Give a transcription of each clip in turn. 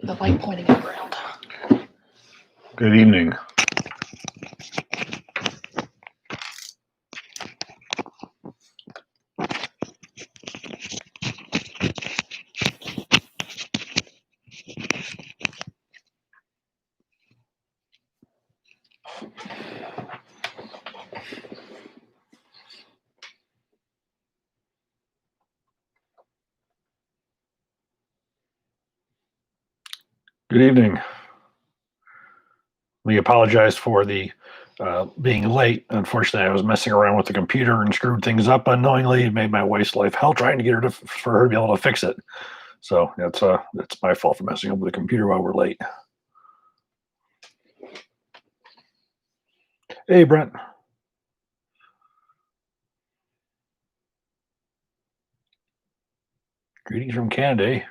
The light pointing up around. Good evening. Good evening. We apologize for the being late. Unfortunately, I was messing around with the computer and screwed things up unknowingly. It made my wife's life hell trying to get her for her to be able to fix it. So that's my fault for messing up with the computer while we're late. Hey, Brent. Greetings from Canada.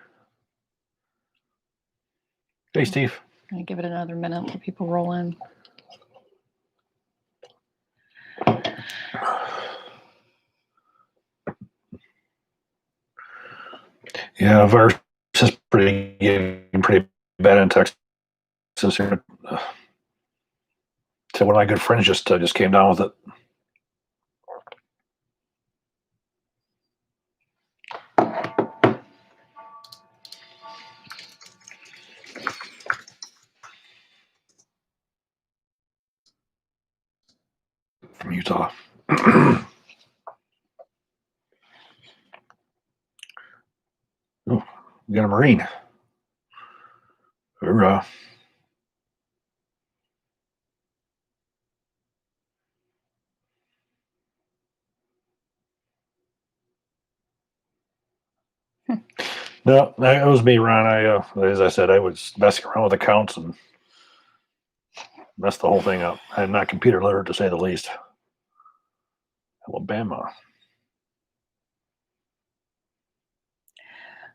Hey, Steve. I'm going to give it another minute until people roll in. Yeah, virus is pretty bad in Texas here. So one of my good friends just came down with it. From Utah. Oh, we got a Marine. Hoorah. No, that was me, Ron. As I said, I was messing around with accounts and messed the whole thing up. I'm not computer literate, to say the least. Alabama.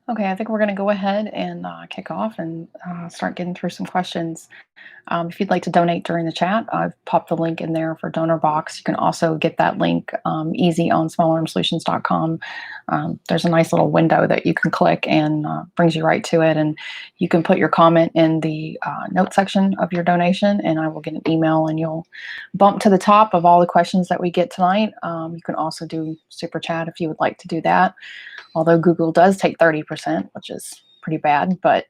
Okay, I think we're going to go ahead and kick off and start getting through some questions. If you'd like to donate during the chat, I've popped the link in there for donor box. You can also get that link easy on smallarmsolutions.com. There's a nice little window that you can click and brings you right to it. And you can put your comment in the note section of your donation, and I will get an email and you'll bump to the top of all the questions that we get tonight. You can also do super chat if you would like to do that. Although Google does take 30%, which is pretty bad. But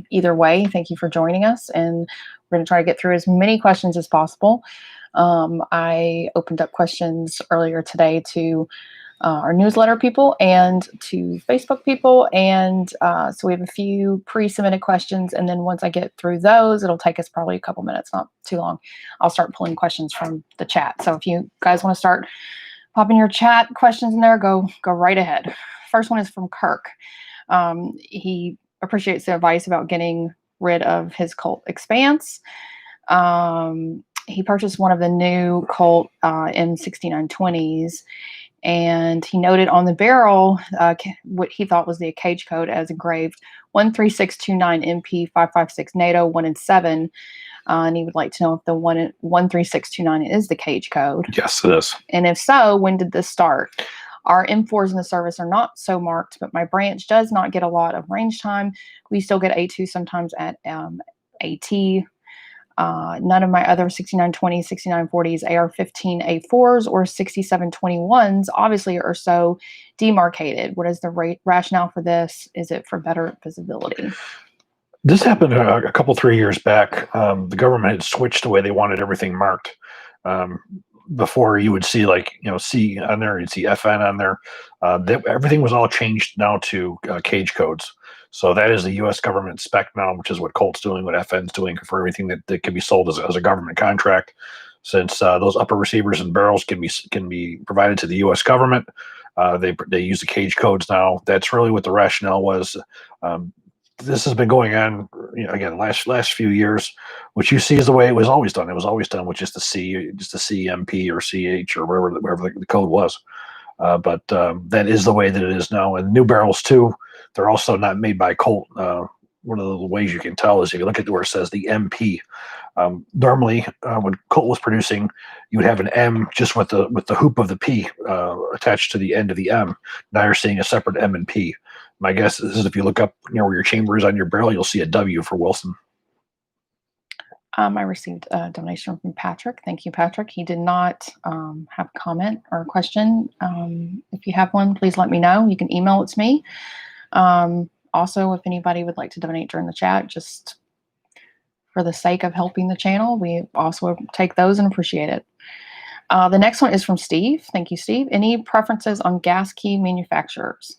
either way, thank you for joining us. And we're going to try to get through as many questions as possible. I opened up questions earlier today to our newsletter people and to Facebook people. And so we have a few pre-submitted questions. And then once I get through those, it'll take us probably a couple minutes, not too long. I'll start pulling questions from the chat. So if you guys want to start popping your chat questions in there, go right ahead. First one is from Kirk. He appreciates the advice about getting rid of his Colt Expanse. He purchased one of the new Colt M6920s, and he noted on the barrel what he thought was the cage code as engraved 13629 MP 556 NATO 1 and 7. And he would like to know if the 13629 is the cage code. Yes, it is. And if so, when did this start? Our M4s in the service are not so marked, but my branch does not get a lot of range time. We still get A2 sometimes at AT. None of my other 6920s, 6940s, AR-15 A4s, or 6721s obviously are so demarcated. What is the rationale for this? Is it for better visibility? This happened a couple, 3 years back. The government had switched the way they wanted everything marked. Before you would see C on there, you'd see FN on there. Everything was all changed now to cage codes. So that is the U.S. government spec now, which is what Colt's doing, what FN's doing for everything that can be sold as a government contract. Since those upper receivers and barrels can be provided to the U.S. government, they use the cage codes now. That's really what the rationale was. This has been going on, again, last few years. What you see is the way it was always done. It was always done with just a CMP or CH or wherever the code was. But that is the way that it is now. And new barrels too, they're also not made by Colt. One of the ways you can tell is if you look at where it says the MP, Normally, when Colt was producing, you would have an M just with the hoop of the P attached to the end of the M. Now you're seeing a separate M and P. My guess is if you look up, where your chamber is on your barrel, you'll see a W for Wilson. I received a donation from Patrick. Thank you, Patrick. He did not have a comment or a question. If you have one, please let me know. You can email it to me. Also, if anybody would like to donate during the chat, just for the sake of helping the channel, we also take those and appreciate it. The next one is from Steve. Thank you, Steve. Any preferences on gas key manufacturers?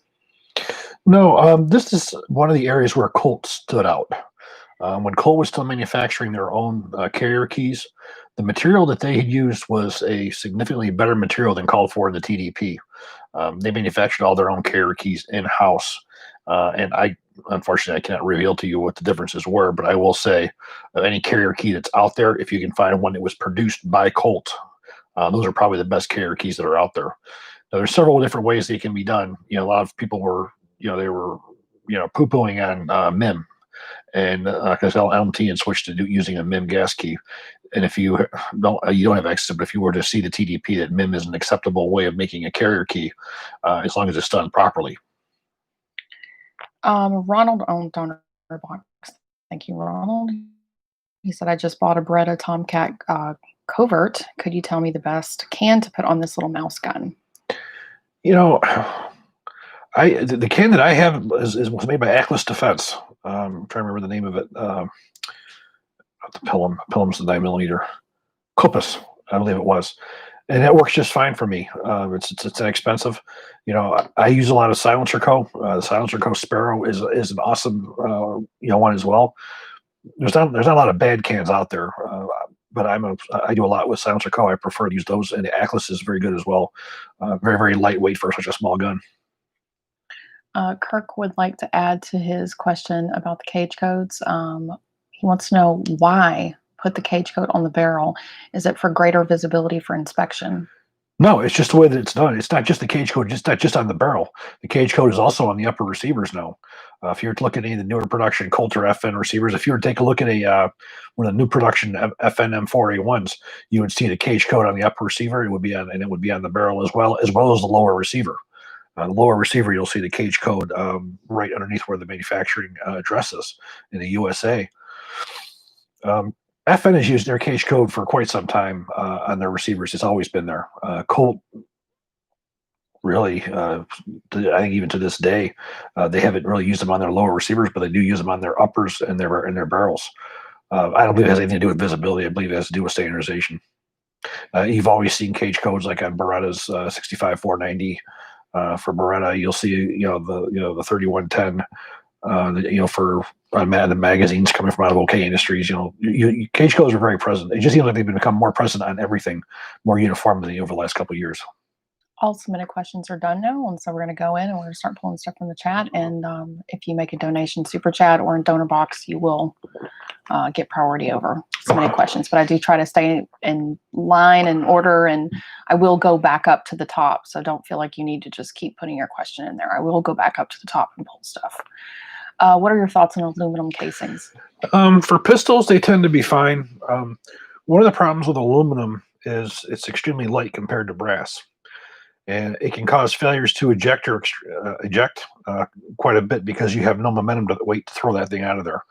No, this is one of the areas where Colt stood out. When Colt was still manufacturing their own carrier keys, the material that they had used was a significantly better material than called for in the TDP. They manufactured all their own carrier keys in-house. And unfortunately, I cannot reveal to you what the differences were, but I will say any carrier key that's out there, if you can find one that was produced by Colt, those are probably the best carrier keys that are out there. Now, there's several different ways they can be done. A lot of people were, they were, poo-pooing on MIM. And because LMT and switched to using a MIM gas key. And if you don't have access, but if you were to see the TDP, that MIM is an acceptable way of making a carrier key, as long as it's done properly. Ronald owned Donor Box. Thank you, Ronald. He said, I just bought a Beretta Tomcat Covert. Could you tell me the best can to put on this little mouse gun? The can that I have was made by Atlas Defense. I'm trying to remember the name of it. Not the Pilum. Pilum's the 9mm. Copus, I believe it was. And that works just fine for me. It's inexpensive. I use a lot of Silencer Co. The Silencer Co. Sparrow is an awesome one as well. There's not a lot of bad cans out there, but I do a lot with Silencer Co. I prefer to use those, and the Atlas is very good as well. Very, very lightweight for such a small gun. Kirk would like to add to his question about the cage codes. He wants to know why put the cage code on the barrel. Is it for greater visibility for inspection? No, it's just the way that it's done. It's not just the cage code, not just on the barrel. The cage code is also on the upper receivers now. If you were to look at any of the newer production Colt or FN receivers, if you were to take a look at one of the new production FN M4A1s, you would see the cage code on the upper receiver. It would be on the barrel as well as the lower receiver. The lower receiver, you'll see the cage code right underneath where the manufacturing address is in the USA. FN has used their cage code for quite some time on their receivers. It's always been there. Colt, really, I think even to this day, they haven't really used them on their lower receivers, but they do use them on their uppers and their barrels. I don't believe it has anything to do with visibility. I believe it has to do with standardization. You've always seen cage codes like on Beretta's 65490. For Beretta, you'll see the 3110. For the magazines coming from out of OK Industries, cage codes are very present. It just seems like they've become more present on everything, more uniformly over the last couple of years. All submitted questions are done now, and so we're going to go in and we're going to start pulling stuff from the chat. And if you make a donation super chat or in donor box, you will get priority over submitted questions. But I do try to stay in line and order, and I will go back up to the top. So don't feel like you need to just keep putting your question in there. I will go back up to the top and pull stuff. What are your thoughts on aluminum casings? For pistols, they tend to be fine. One of the problems with aluminum is it's extremely light compared to brass. And it can cause failures to eject quite a bit because you have no momentum to wait to throw that thing out of there.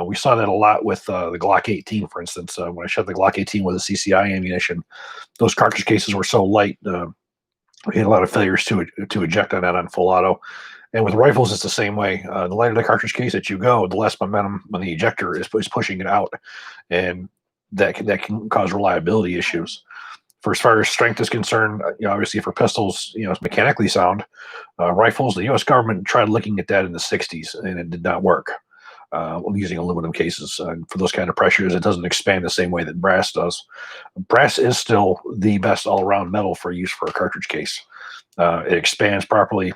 We saw that a lot with the Glock 18, for instance. When I shot the Glock 18 with a CCI ammunition, those cartridge cases were so light, we had a lot of failures to eject on that on full auto. And with rifles, it's the same way. The lighter the cartridge case that you go, the less momentum when the ejector is pushing it out. And that can cause reliability issues. For as far as strength is concerned, obviously for pistols, it's mechanically sound. Rifles, the U.S. government tried looking at that in the 60s, and it did not work using aluminum cases. For those kind of pressures, it doesn't expand the same way that brass does. Brass is still the best all-around metal for use for a cartridge case. It expands properly.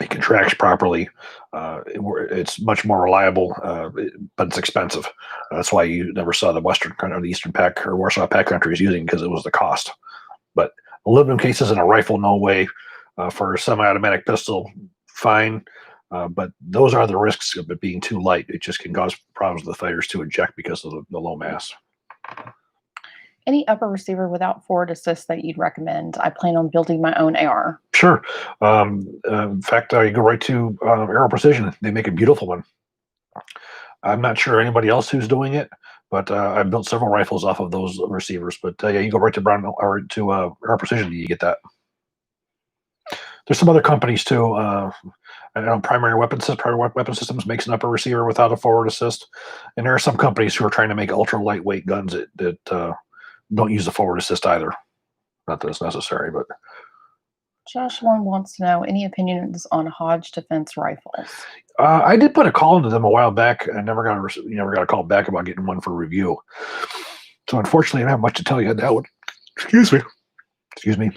It contracts properly. It's much more reliable, but it's expensive. That's why you never saw the Western or the Eastern Pac or Warsaw Pac countries using, because it was the cost. But aluminum cases in a rifle, no way. For a semi-automatic pistol, fine. But those are the risks of it being too light. It just can cause problems with the fighters to eject because of the low mass. Any upper receiver without forward assist that you'd recommend? I plan on building my own AR. Sure. In fact, you go right to Aero Precision. They make a beautiful one. I'm not sure anybody else who's doing it, but I built several rifles off of those receivers. But yeah, you go right to Brown or to Aero Precision, you get that. There's some other companies too. I know Primary Weapon Systems makes an upper receiver without a forward assist, and there are some companies who are trying to make ultra lightweight guns that don't use the forward assist either. Not that it's necessary, but Josh one wants to know any opinions on Hodge defense rifles. I did put a call into them a while back. I never got a call back about getting one for review. So unfortunately, I don't have much to tell you on that one. Excuse me.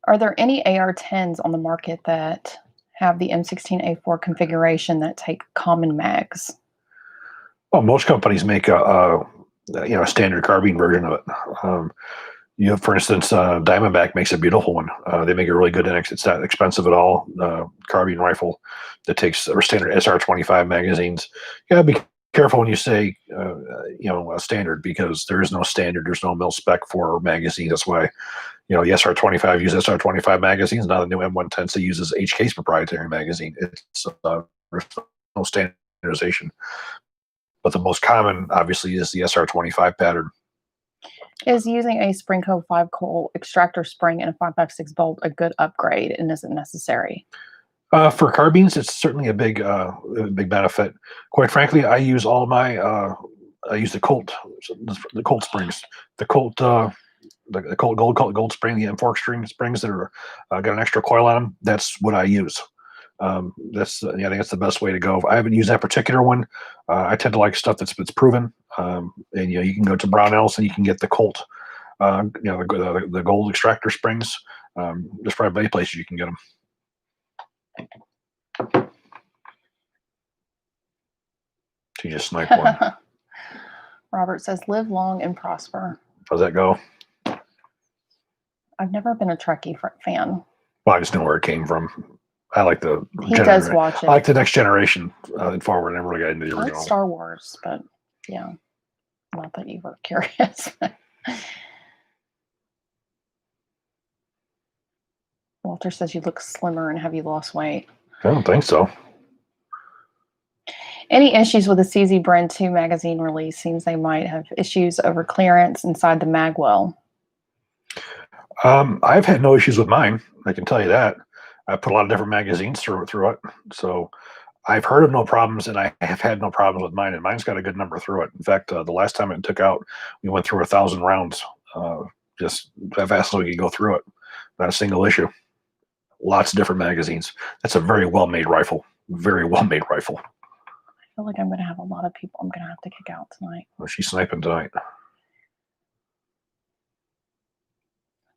Are there any AR-10s on the market that have the M16A4 configuration that take common mags? Well, most companies make a standard carbine version of it. For instance, Diamondback makes a beautiful one. They make a really good, it's not expensive at all. Carbine rifle that takes or standard SR-25 magazines. You gotta be careful when you say a standard, because there is no standard. There's no mil spec for magazines. That's why the SR-25 uses SR-25 magazines. Now the new M110 uses HK's proprietary magazine. It's there's no standardization. But the most common, obviously, is the SR-25 pattern. Is using a Springco 5-coil extractor spring and a 5.56 bolt a good upgrade, and is it necessary? For carbines, it's certainly a big benefit. Quite frankly, I use all my I use the Colt springs, the Colt gold spring, the M4 string springs that are got an extra coil on them. That's what I use. I think that's the best way to go. I haven't used that particular one. I tend to like stuff that's proven. And you can go to Brownells and you can get the Colt, the gold extractor springs. There's probably many places you can get them. So you just snipe one. Robert says, "Live long and prosper." How's that go? I've never been a Trekkie fan. Well, I just know where it came from. I like the. He does watch it. I like the next generation and forward. I never really got into the original. I like Star Wars, but yeah, not that you were curious. Walter says you look slimmer, and have you lost weight? I don't think so. Any issues with the CZ Brand 2 magazine release? Seems they might have issues over clearance inside the mag well. I've had no issues with mine. I can tell you that. I put a lot of different magazines through it. So I've heard of no problems, and I have had no problems with mine. And mine's got a good number through it. In fact, the last time it took out, we went through 1,000 rounds, just as fast as we could go through it. Not a single issue. Lots of different magazines. That's a very well-made rifle. Very well-made rifle. I feel like I'm going to have a lot of people I'm going to have to kick out tonight. Well, she's sniping tonight.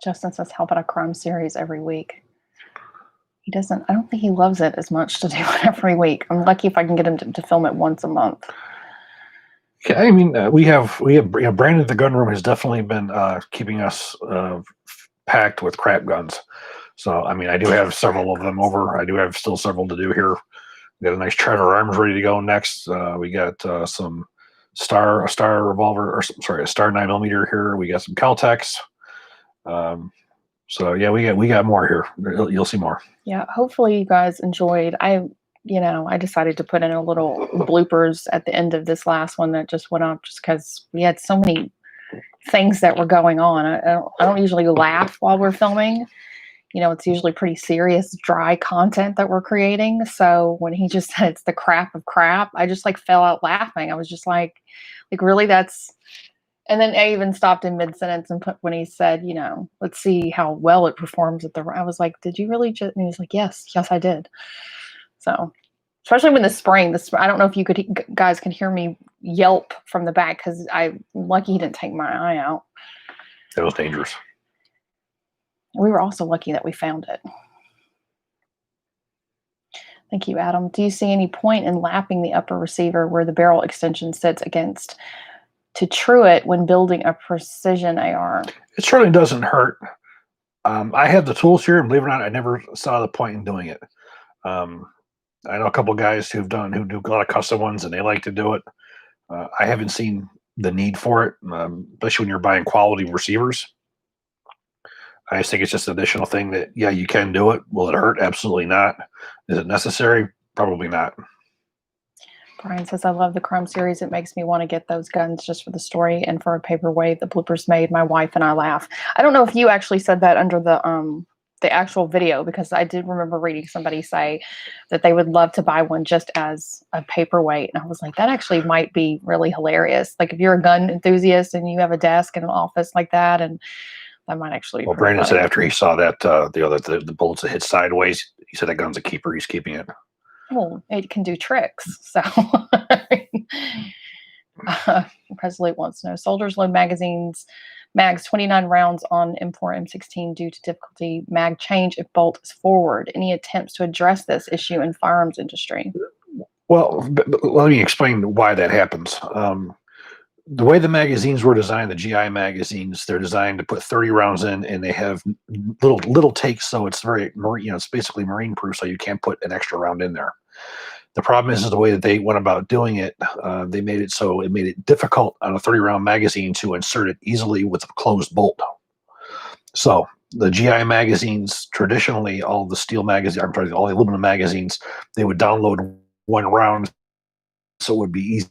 Justin says, "How about a crime series every week?" He doesn't. I don't think he loves it as much to do it every week. I'm lucky if I can get him to film it once a month. Yeah, I mean, we have Brandon the Gun Room has definitely been keeping us packed with crap guns. So I mean, I do have several of them over. I do have still several to do here. We got a nice Charter Arms ready to go next. We got some a Star revolver, or sorry, a Star 9mm here. We got some Caltex. So yeah, we got more here. You'll see more. Yeah, hopefully you guys enjoyed. I decided to put in a little bloopers at the end of this last one that just went up, just because we had so many things that were going on. I don't usually laugh while we're filming. It's usually pretty serious, dry content that we're creating. So when he just said it's the crap of crap, I just fell out laughing. I was just like really, that's. And then I even stopped in mid-sentence and when he said, let's see how well it performs at I was like, did you really just, and he's like, yes, I did. So, especially when the spring, I don't know if you guys can hear me yelp from the back, because I'm lucky he didn't take my eye out. It was dangerous. We were also lucky that we found it. Thank you, Adam. Do you see any point in lapping the upper receiver where the barrel extension sits against to true it when building a precision AR? It certainly doesn't hurt. I have the tools here, and believe it or not, I never saw the point in doing it. Um, I know a couple guys who do a lot of custom ones, and they like to do it. I haven't seen the need for it, especially when you're buying quality receivers. I just think it's just an additional thing that, yeah, you can do it. Will it hurt? Absolutely not. Is it necessary? Probably not. Brian says, I love the Chrome series. It makes me want to get those guns just for the story and for a paperweight. The bloopers made my wife and I laugh. I don't know if you actually said that under the actual video, because I did remember reading somebody say that they would love to buy one just as a paperweight. And I was like, that actually might be really hilarious. Like if you're a gun enthusiast and you have a desk in an office like that, and that might actually be Well, pretty Brandon funny. said after he saw that the bullets that hit sideways, he said that gun's a keeper. He's keeping it. Well, it can do tricks. So Resolute wants to know, soldiers load mags 29 rounds on M4 M16 due to difficulty mag change if bolt is forward. Any attempts to address this issue in firearms industry? Well, let me explain why that happens. The way the magazines were designed, the GI magazines, they're designed to put 30 rounds in, and they have little takes, so it's very it's basically marine proof, so you can't put an extra round in there. The problem is the way that they went about doing it. They made it so it made it difficult on a 30-round magazine to insert it easily with a closed bolt. So the GI magazines, traditionally, all the steel magazines, all the aluminum magazines, they would download one round, so it would be easy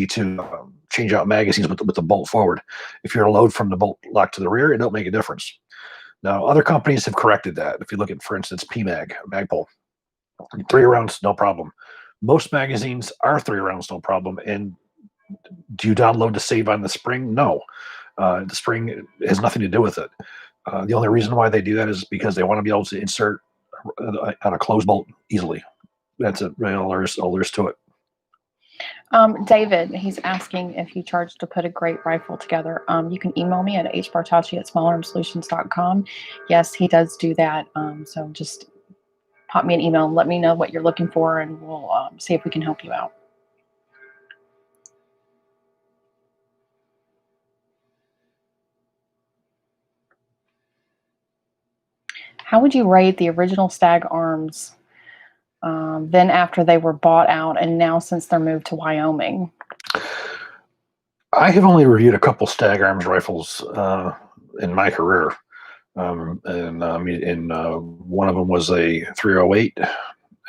to change out magazines with the bolt forward. If you're to load from the bolt lock to the rear, it don't make a difference. Now, other companies have corrected that. If you look at, for instance, PMag, Magpul, 3 rounds, no problem. Most magazines are 3 rounds, no problem. And do you download to save on the spring? No. The spring has nothing to do with it. The only reason why they do that is because they want to be able to insert on a closed bolt easily. That's it. All there is to it. David, he's asking if you charge to put a great rifle together. You can email me at hbartachi@smallarmsolutions.com. Yes, he does do that. So just pop me an email and let me know what you're looking for, and we'll see if we can help you out. How would you rate the original Stag arms then after they were bought out and now since they're moved to Wyoming? I have only reviewed a couple Stag arms rifles in my career. One of them was a 308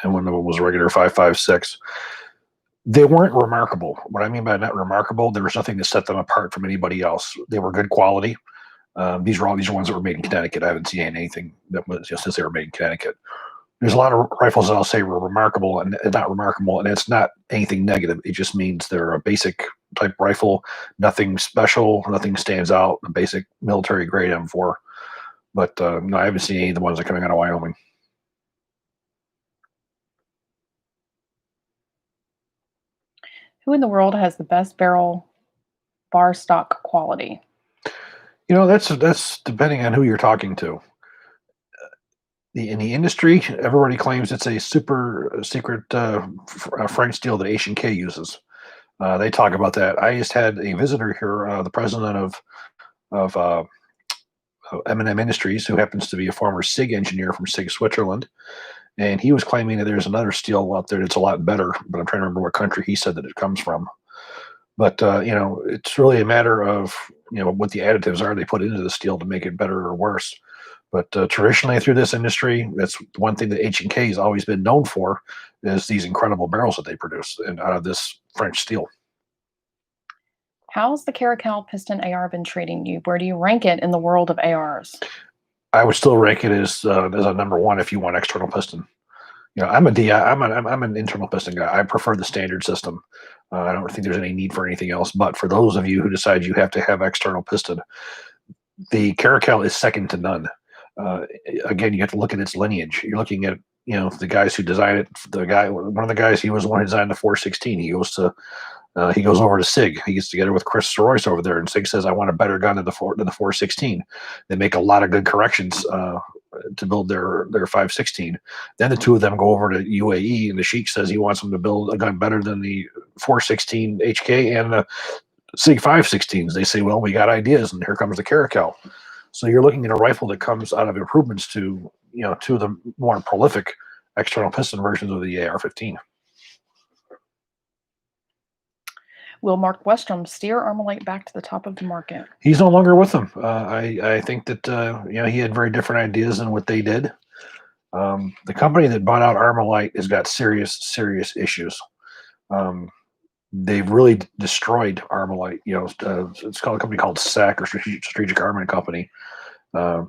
and one of them was a regular 5.56. They weren't remarkable. What I mean by not remarkable, there was nothing to set them apart from anybody else. They were good quality. These are ones that were made in Connecticut. I haven't seen anything that was just since they were made in Connecticut. There's a lot of rifles that I'll say were remarkable and not remarkable, and it's not anything negative. It just means they're a basic type rifle, nothing special, nothing stands out, a basic military grade M4. But no, I haven't seen any of the ones that are coming out of Wyoming. Who in the world has the best barrel bar stock quality? That's depending on who you're talking to. In the industry, everybody claims it's a super secret French steel that H&K uses. They talk about that. I just had a visitor here, the president of M&M Industries, who happens to be a former SIG engineer from SIG Switzerland, and he was claiming that there's another steel out there that's a lot better, but I'm trying to remember what country he said that it comes from. But it's really a matter of what the additives are they put into the steel to make it better or worse. But traditionally through this industry, that's one thing that H&K has always been known for, is these incredible barrels that they produce and out of this French steel. How's the Caracal Piston AR been treating you? Where do you rank it in the world of ARs? I would still rank it as a number one if you want external piston. I'm an internal piston guy. I prefer the standard system. I don't think there's any need for anything else. But for those of you who decide you have to have external piston, the Caracal is second to none. Again, you have to look at its lineage. You're looking at the guys who designed it. One of the guys, he was the one who designed the 416. He goes over to SIG. He gets together with Chris Royce over there, and SIG says, "I want a better gun than the 416." They make a lot of good corrections to build their 516. Then the two of them go over to UAE, and the Sheik says he wants them to build a gun better than the 416 HK and the SIG 516s. They say, "Well, we got ideas," and here comes the Caracal. So you're looking at a rifle that comes out of improvements to, to the more prolific external piston versions of the AR-15. Will Mark Westrom steer Armalite back to the top of the market? He's no longer with them. I think that he had very different ideas than what they did. The company that bought out Armalite has got serious issues. They've really destroyed Armalite. It's called a company called SAC, or Strategic Armament Company. I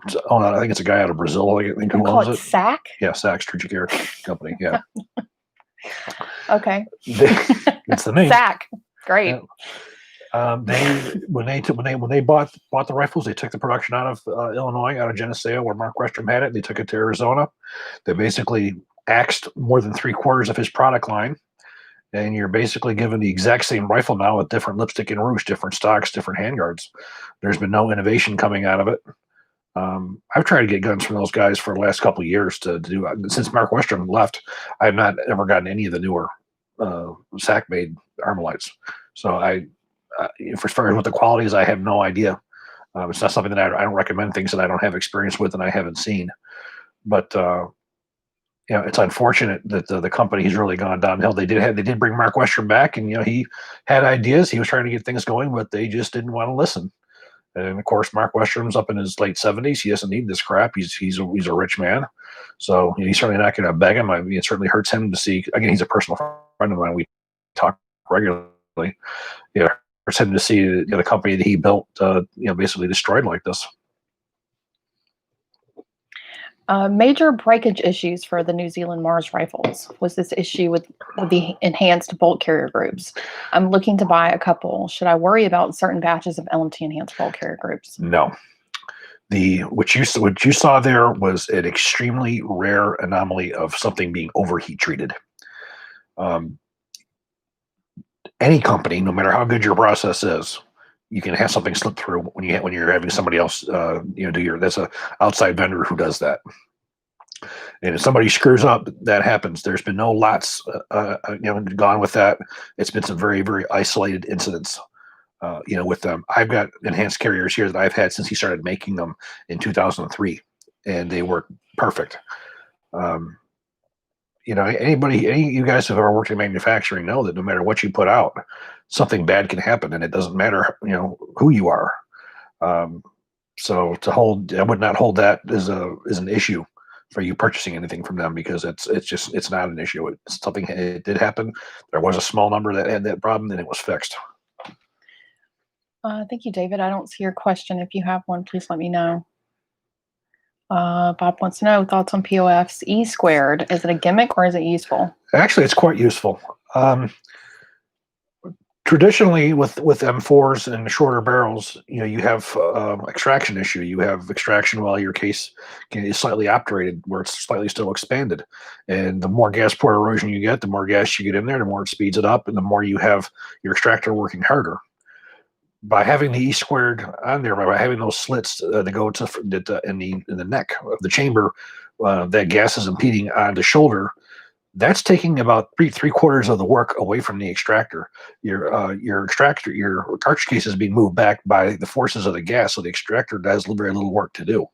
think it's a guy out of Brazil. I think who owns it. SAC? Yeah, SAC, Strategic Air Company. Yeah. Okay. It's the name. SAC. Great. When they bought the rifles, they took the production out of Illinois, out of Geneseo, where Mark Westrom had it. They took it to Arizona. They basically axed more than 3/4 of his product line, and you're basically given the exact same rifle now with different lipstick and rouge, different stocks, different handguards. There's been no innovation coming out of it. I've tried to get guns from those guys for the last couple of years to do. Since Mark Westrom left, I have not ever gotten any of the newer SAC-made Armalites. So as far as what the quality is, I have no idea. It's not something that I don't recommend things that I don't have experience with and I haven't seen. But it's unfortunate that the company has really gone downhill. They did bring Mark Westrom back, and he had ideas. He was trying to get things going, but they just didn't want to listen. And of course, Mark Westrom's up in his late 70s. He doesn't need this crap. He's a rich man, so he's certainly not going to beg him. I mean, it certainly hurts him to see. Again, he's a personal friend of mine. We talk regularly. It hurts him to see the company that he built, basically destroyed like this. Major breakage issues for the New Zealand Mars rifles was this issue with the enhanced bolt carrier groups. I'm looking to buy a couple. Should I worry about certain batches of LMT enhanced bolt carrier groups? No. What you saw there was an extremely rare anomaly of something being overheat treated. Any company, no matter how good your process is, you can have something slip through when you're having somebody else that's a outside vendor who does that. And if somebody screws up, that happens. There's been no lots gone with that. It's been some very, very isolated incidents with them. I've got enhanced carriers here that I've had since he started making them in 2003, and they work perfect. Any of you guys who've ever worked in manufacturing know that no matter what you put out, something bad can happen, and it doesn't matter, who you are. So I would not hold that as an issue for you purchasing anything from them, because it's not an issue. It's something, it did happen. There was a small number that had that problem, and it was fixed. Thank you, David. I don't see your question. If you have one, please let me know. Bob wants to know thoughts on POF's E squared. Is it a gimmick or is it useful? Actually, it's quite useful. Traditionally, with M4s and shorter barrels, you have extraction issue. You have extraction while your case is slightly obturated, where it's slightly still expanded. And the more gas port erosion you get, the more gas you get in there, the more it speeds it up, and the more you have your extractor working harder. By having the E squared on there, by having those slits that go in the neck of the chamber, that gas is impeding on the shoulder. That's taking about three-quarters of the work away from the extractor. Your cartridge case is being moved back by the forces of the gas, so the extractor does very little work to do.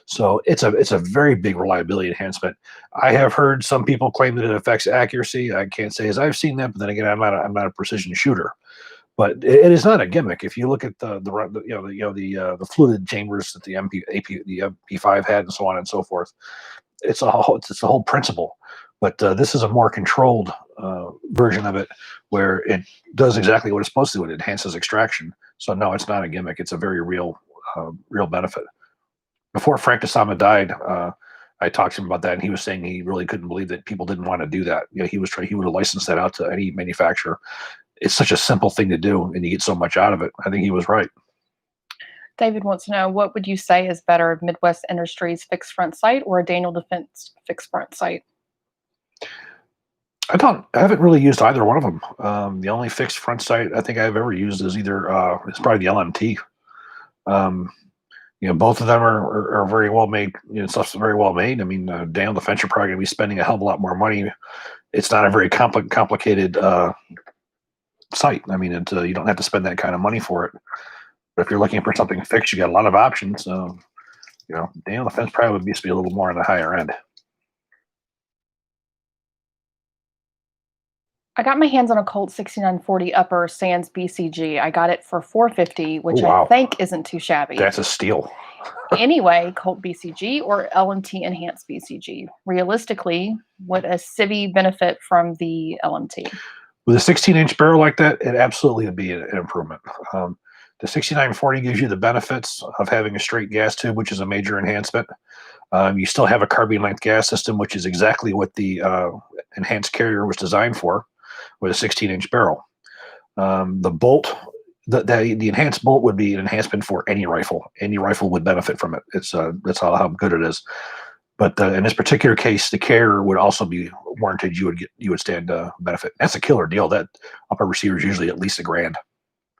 So it's a very big reliability enhancement. I have heard some people claim that it affects accuracy. I can't say as I've seen that, but then again, I'm not a precision shooter. But it is not a gimmick. If you look at the fluted chambers that the MP5 had, and so on and so forth, it's the whole principle. But this is a more controlled version of it, where it does exactly what it's supposed to do. It enhances extraction. So no, it's not a gimmick. It's a very real benefit. Before Frank DeSama died, I talked to him about that, and he was saying he really couldn't believe that people didn't want to do that. He would have licensed that out to any manufacturer. It's such a simple thing to do, and you get so much out of it. I think he was right. David wants to know, what would you say is better, Midwest Industries fixed front sight or a Daniel Defense fixed front sight? I haven't really used either one of them. The only fixed front sight I think I've ever used is it's probably the LMT. Both of them are very well made. Stuff's very well made. I mean, Daniel Defense, you're probably going to be spending a hell of a lot more money. It's not a very complicated sight. I mean, you don't have to spend that kind of money for it. But if you're looking for something fixed, you got a lot of options. Daniel, the fence probably would be a little more on the higher end. I got my hands on a Colt 6940 upper Sans BCG. I got it for $450, which I think isn't too shabby. That's a steal. Anyway, Colt BCG or LMT enhanced BCG? Realistically, would a civvy benefit from the LMT? With a 16-inch barrel like that, it absolutely would be an improvement. The 6940 gives you the benefits of having a straight gas tube, which is a major enhancement. You still have a carbine length gas system, which is exactly what the enhanced carrier was designed for, with a 16-inch barrel. The bolt, the enhanced bolt would be an enhancement for any rifle. Any rifle would benefit from it. That's how good it is. But in this particular case, the carrier would also be warranted. You would stand benefit. That's a killer deal. That upper receiver is usually at least $1,000.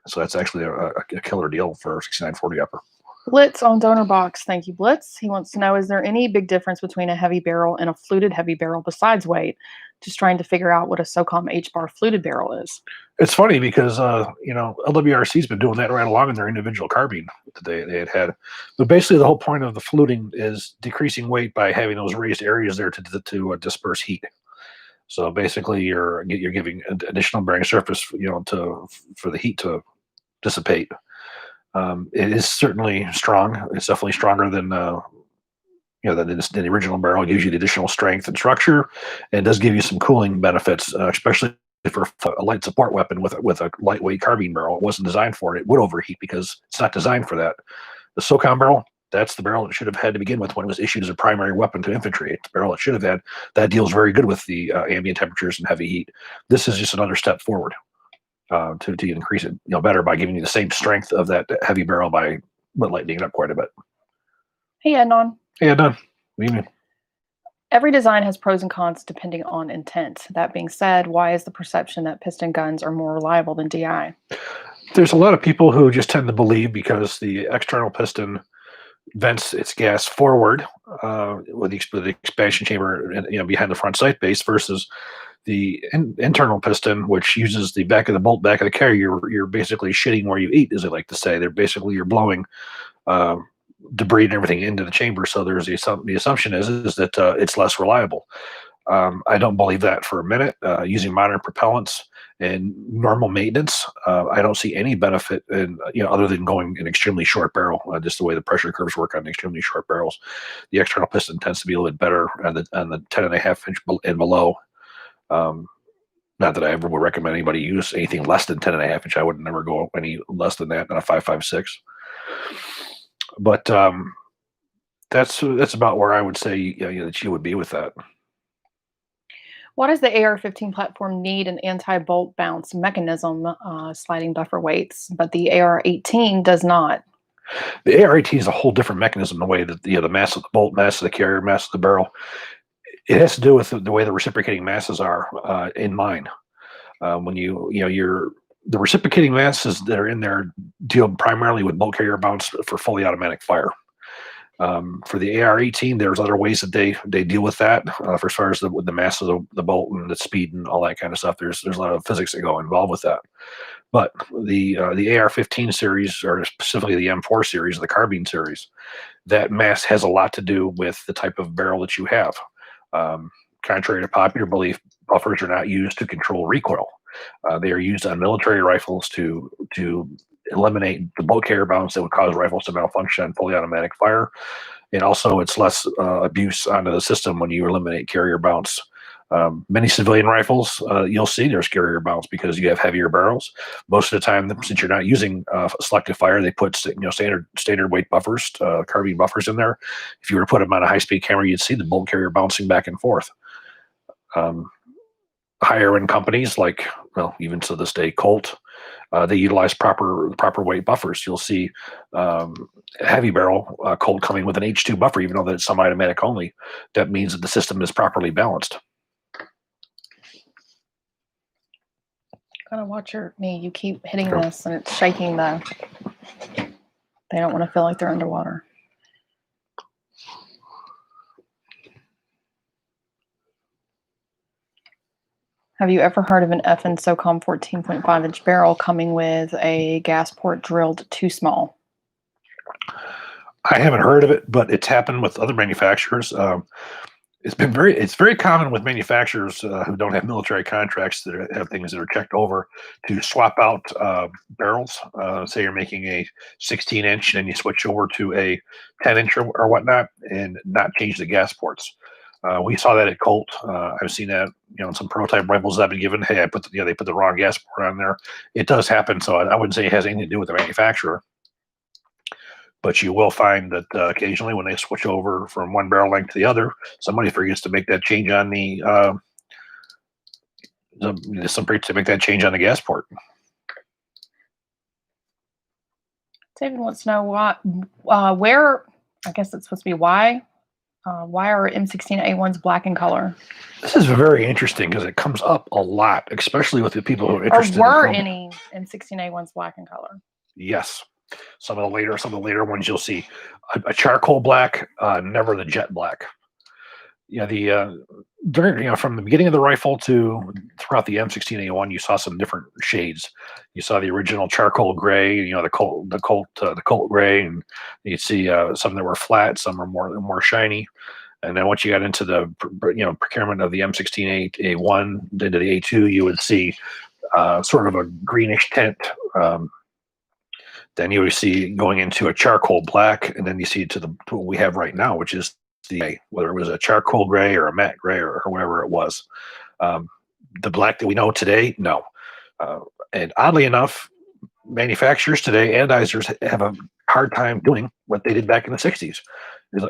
So that's actually a killer deal for 6940 upper. Blitz on donor box. Thank you, Blitz. He wants to know, is there any big difference between a heavy barrel and a fluted heavy barrel besides weight? Just trying to figure out what a SOCOM H-bar fluted barrel is. It's funny because, LWRC's been doing that right along in their individual carbine that they had. But basically the whole point of the fluting is decreasing weight by having those raised areas there to disperse heat. So basically you're giving additional bearing surface, for the heat to dissipate. It is certainly strong. It's definitely stronger than than the original barrel. It gives you the additional strength and structure, and does give you some cooling benefits, especially for a light support weapon with a lightweight carbine barrel. It wasn't designed for it. It would overheat because it's not designed for that. The SOCOM barrel, that's the barrel it should have had to begin with when it was issued as a primary weapon to infantry. It's the barrel it should have had. That deals very good with the ambient temperatures and heavy heat. This is just another step forward. To increase it, better by giving you the same strength of that heavy barrel by lightening it up quite a bit. Hey, Adnan. Hey, Adnan. Good evening. Every design has pros and cons depending on intent. That being said, why is the perception that piston guns are more reliable than DI? There's a lot of people who just tend to believe because the external piston vents its gas forward with the expansion chamber, behind the front sight base, versus the internal piston, which uses the back of the bolt, back of the carrier. You're basically shitting where you eat, as they like to say. You're blowing debris and everything into the chamber. So there's the assumption is that it's less reliable. I don't believe that for a minute. Using modern propellants and normal maintenance, I don't see any benefit in, other than going an extremely short barrel. Just the way the pressure curves work on extremely short barrels, the external piston tends to be a little bit better on the 10.5 inch and below. Not that I ever would recommend anybody use anything less than 10.5 inch. I would never go any less than that on a 5.56. But that's about where I would say that you would be with that. Why does the AR-15 platform need an anti-bolt bounce mechanism, sliding buffer weights, but the AR-18 does not? The AR-18 is a whole different mechanism. The way that the mass of the bolt, mass of the carrier, mass of the barrel. It has to do with the way the reciprocating masses are in mine. When the reciprocating masses that are in there deal primarily with bolt carrier bounce for fully automatic fire. For the AR-18, there's other ways that they deal with that. For as far as the mass of the bolt and the speed and all that kind of stuff, there's a lot of physics that go involved with that. But the AR-15 series, or specifically the M4 series, the carbine series, that mass has a lot to do with the type of barrel that you have. Contrary to popular belief, buffers are not used to control recoil. They are used on military rifles to eliminate the bolt carrier bounce that would cause rifles to malfunction on fully automatic fire. And also it's less abuse onto the system when you eliminate carrier bounce. Many civilian rifles, you'll see there's carrier bounce because you have heavier barrels. Most of the time, since you're not using selective fire, they put standard weight buffers, carbine buffers in there. If you were to put them on a high-speed camera, you'd see the bolt carrier bouncing back and forth. Higher end companies like, even to this day, Colt, they utilize proper weight buffers. You'll see heavy barrel Colt coming with an H2 buffer, even though that it's semi-automatic only. That means that the system is properly balanced. Gotta watch your knee. You keep hitting this and it's shaking they don't want to feel like they're underwater. Have you ever heard of an FN SOCOM 14.5-inch barrel coming with a gas port drilled too small? I haven't heard of it, but it's happened with other manufacturers. It's very common with manufacturers who don't have military contracts that have things that are checked over to swap out barrels. Say you're making a 16-inch, and you switch over to a 10-inch or whatnot, and not change the gas ports. We saw that at Colt. I've seen that, in some prototype rifles I've been given. Hey, they put the wrong gas port on there. It does happen, so I wouldn't say it has anything to do with the manufacturer. But you will find that occasionally when they switch over from one barrel length to the other, somebody forgets to make that change on to make that change on the gas port. David wants to know where, I guess it's supposed to be why are M16A1s black in color? This is very interesting because it comes up a lot, especially with the people who are interested. Or were any M16A1s black in color? Yes. Some of the later ones you'll see a charcoal black, never the jet black. From the beginning of the rifle to throughout the M16A1, you saw some different shades. You saw the original charcoal gray, the Colt gray, and you'd see some that were flat, some are more shiny. And then once you got into the procurement of the M16A1 into the A2, you would see sort of a greenish tint. Then you would see going into a charcoal black, and then you see to what we have right now, which is whether it was a charcoal gray or a matte gray or whatever it was. The black that we know today, no. And oddly enough, manufacturers today, anodizers, have a hard time doing what they did back in the 60s.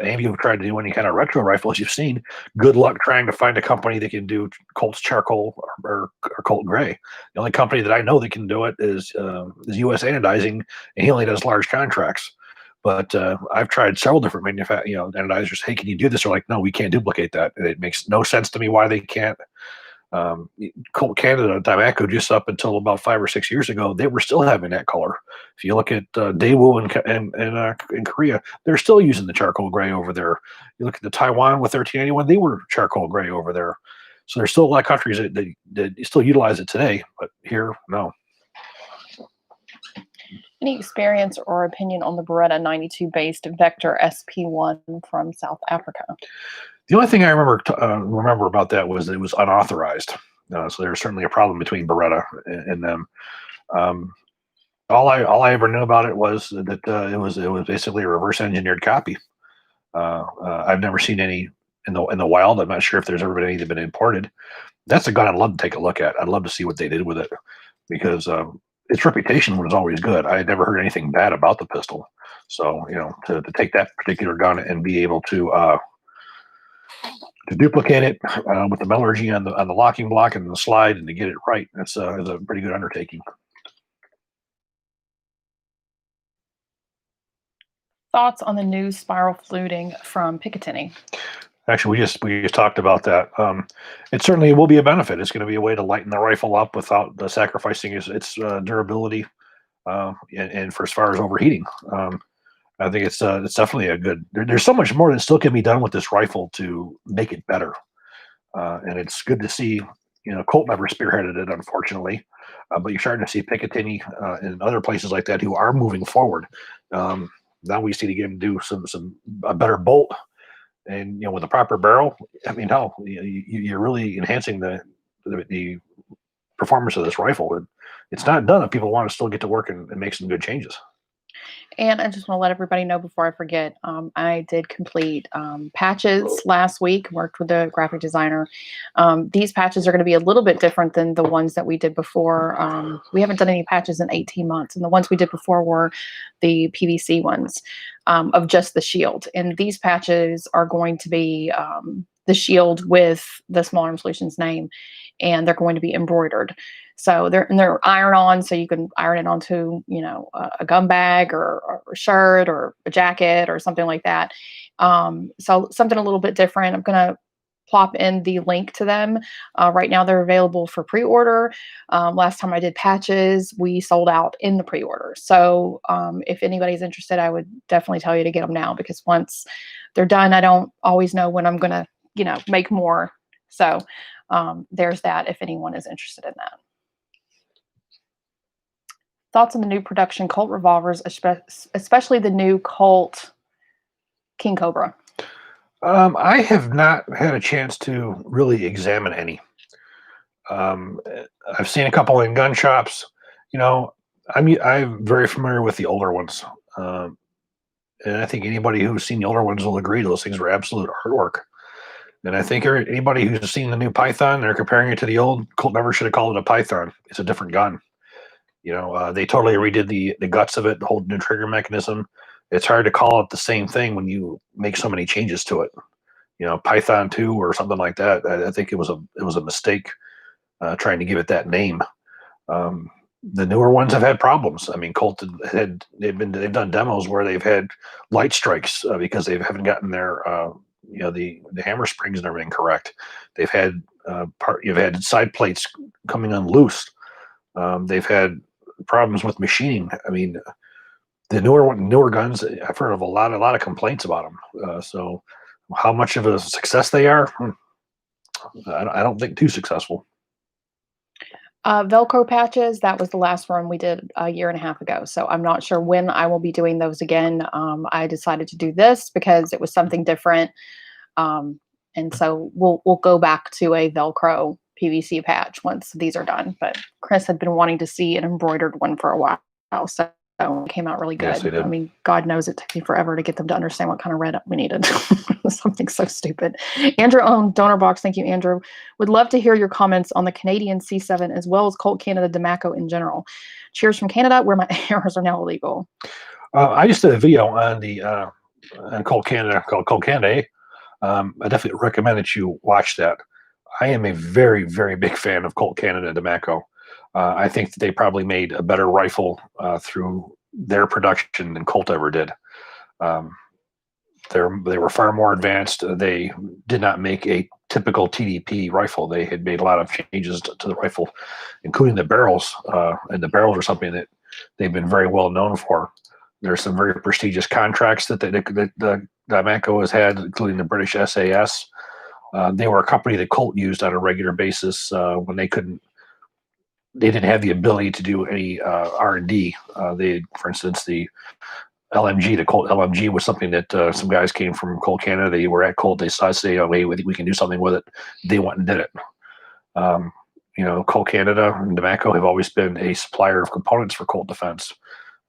Any of you who've tried to do any kind of retro rifles you've seen, good luck trying to find a company that can do Colt's charcoal or Colt gray. The only company that I know that can do it is US Anodizing, and he only does large contracts. But I've tried several different anodizers. Hey, can you do this? They're like, no, we can't duplicate that. And it makes no sense to me why they can't. Colt Canada, Dymaco, just up until about 5 or 6 years ago, they were still having that color. If you look at Daewoo in Korea, they're still using the charcoal gray over there. You look at the Taiwan with 1381, they were charcoal gray over there. So there's still a lot of countries that still utilize it today, but here, no. Any experience or opinion on the Beretta 92 based Vector SP1 from South Africa? The only thing I remember about that was that it was unauthorized. So there was certainly a problem between Beretta and them. All I ever knew about it was that it was basically a reverse engineered copy. I've never seen any in the wild. I'm not sure if there's ever been any that have been imported. That's a gun I'd love to take a look at. I'd love to see what they did with it, because its reputation was always good. I had never heard anything bad about the pistol. So to take that particular gun and be able to duplicate it with the metallurgy on the locking block and the slide, and to get it right, it's a pretty good undertaking. Thoughts on the new spiral fluting from Picatinny? Actually, we just talked about that. It certainly will be a benefit. It's going to be a way to lighten the rifle up without sacrificing its durability, and for as far as overheating. I think it's definitely a good. There's so much more that still can be done with this rifle to make it better, and it's good to see. Colt never spearheaded it, unfortunately, but you're starting to see Picatinny and other places like that who are moving forward. Now we see to get him do a better bolt, and with a proper barrel. I mean, hell, you're really enhancing the performance of this rifle. It's not done if people want to still get to work and make some good changes. And I just want to let everybody know before I forget, I did complete patches last week, worked with the graphic designer. These patches are going to be a little bit different than the ones that we did before. We haven't done any patches in 18 months, and the ones we did before were the PVC ones of just the shield. And these patches are going to be the shield with the Small Arm Solutions name, and they're going to be embroidered. So they're iron-on, so you can iron it onto, a gun bag or a shirt or a jacket or something like that. So something a little bit different. I'm going to plop in the link to them. Right now they're available for pre-order. Last time I did patches, we sold out in the pre-order. So if anybody's interested, I would definitely tell you to get them now, because once they're done, I don't always know when I'm going to, make more So there's that if anyone is interested in that. Thoughts on the new production Colt revolvers, especially the new Colt King Cobra? I have not had a chance to really examine any. I've seen a couple in gun shops. You know, I'm very familiar with the older ones, and I think anybody who's seen the older ones will agree those things were absolute artwork. And I think anybody who's seen the new Python, they're comparing it to the old Colt. Never should have called it a Python. It's a different gun. You know, they totally redid the guts of it, the whole new trigger mechanism. It's hard to call it the same thing when you make so many changes to it. You know, Python 2 or something like that. I think it was a mistake trying to give it that name. The newer ones have had problems. I mean, Colt they've done demos where they've had light strikes because they haven't gotten their the hammer springs and everything correct. They've had you've had side plates coming unloose. They've had problems with machining. I mean, the newer guns, I've heard of a lot of complaints about them. So how much of a success they are, I don't think too successful. Velcro patches, that was the last one we did a year and a half ago. So I'm not sure when I will be doing those again. I decided to do this because it was something different. And so we'll go back to a Velcro PVC patch once these are done. But Chris had been wanting to see an embroidered one for a while. So it came out really good. Yes, they did. I mean, God knows it took me forever to get them to understand what kind of red we needed. Something so stupid. Andrew on Donor Box. Thank you, Andrew. Would love to hear your comments on the Canadian C7 as well as Colt Canada Demaco in general. Cheers from Canada, where my arrows are now illegal. I just did a video on the on Colt Canada called Colt Canada. I definitely recommend that you watch that. I am a very, very big fan of Colt Canada Demaco. I think that they probably made a better rifle through their production than Colt ever did. They were far more advanced. They did not make a typical TDP rifle. They had made a lot of changes to the rifle, including the barrels. And the barrels are something that they've been very well known for. There's some very prestigious contracts that the Demaco has had, including the British SAS. They were a company that Colt used on a regular basis when they didn't have the ability to do any R&D. For instance, the LMG, the Colt LMG was something that some guys came from Colt Canada. They were at Colt. They saw, oh, hey, we can do something with it. They went and did it. Colt Canada and Demaco have always been a supplier of components for Colt Defense.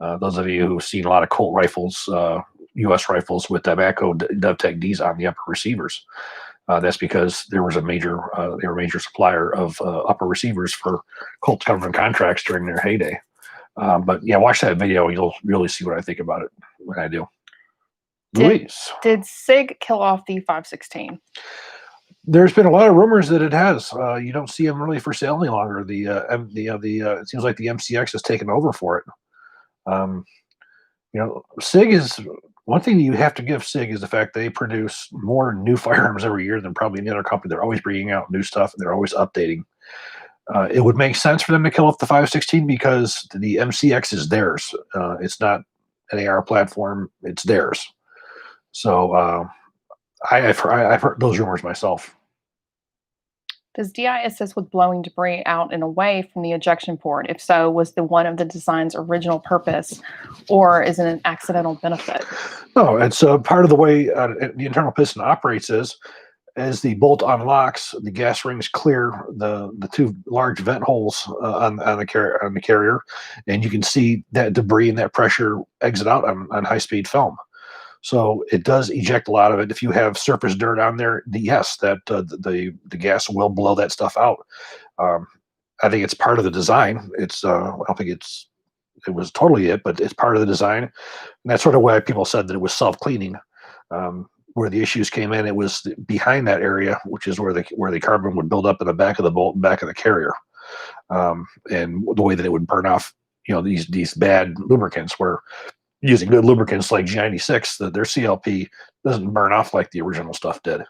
Those of you who've seen a lot of Colt rifles, U.S. rifles with Demaco DovTech Ds on the upper receivers. That's because they were a major supplier of upper receivers for Colt government contracts during their heyday. But yeah, watch that video. You'll really see what I think about it when I do. Did Sig kill off the 516? There's been a lot of rumors that it has. You don't see them really for sale any longer. It seems like the MCX has taken over for it. Sig is one thing that you have to give Sig is the fact they produce more new firearms every year than probably any other company. They're always bringing out new stuff and they're always updating. It would make sense for them to kill off the 516 because the MCX is theirs. It's not an AR platform; it's theirs. So I've heard those rumors myself. Does DI assist with blowing debris out and away from the ejection port? If so, was the one of the design's original purpose, or is it an accidental benefit? No, it's part of the way the internal piston operates is as the bolt unlocks, the gas rings clear the two large vent holes on the carrier, and you can see that debris and that pressure exit out on high speed film. So it does eject a lot of it. If you have surface dirt on there, yes, that the gas will blow that stuff out. I think it's part of the design. I don't think it was totally it, but it's part of the design. And that's sort of why people said that it was self-cleaning. Where the issues came in, it was behind that area, which is where the carbon would build up in the back of the bolt and back of the carrier, and the way that it would burn off, these bad lubricants. Where using good lubricants like G96, their CLP doesn't burn off like the original stuff did.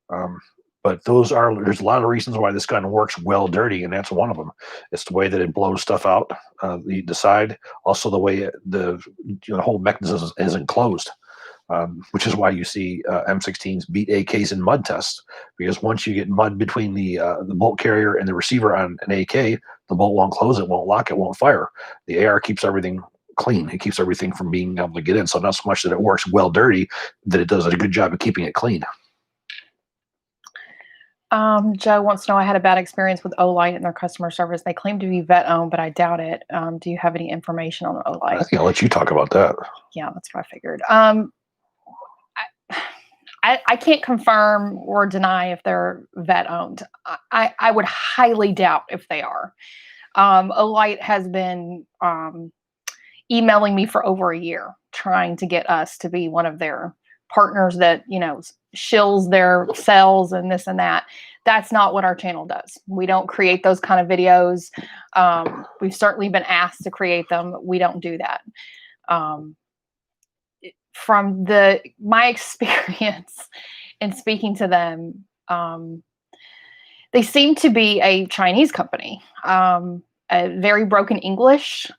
But there's a lot of reasons why this gun works well dirty, and that's one of them. It's the way that it blows stuff out the side, also the way the whole mechanism is enclosed. which is why you see M16s beat AKs in mud tests, because once you get mud between the bolt carrier and the receiver on an AK, the bolt won't close, it won't lock, it won't fire. The AR keeps everything clean. It keeps everything from being able to get in. So not so much that it works well dirty, that it does a good job of keeping it clean. Joe wants to know, I had a bad experience with Olight and their customer service. They claim to be vet owned, but I doubt it. Do you have any information on Olight? I think I'll let you talk about that. Yeah, that's what I figured. I can't confirm or deny if they're vet owned. I would highly doubt if they are. Olight has been emailing me for over a year, trying to get us to be one of their partners that, you know, shills their sales and this and that. That's not what our channel does. We don't create those kind of videos. We've certainly been asked to create them. We don't do that. From my experience in speaking to them, they seem to be a Chinese company, a very broken English.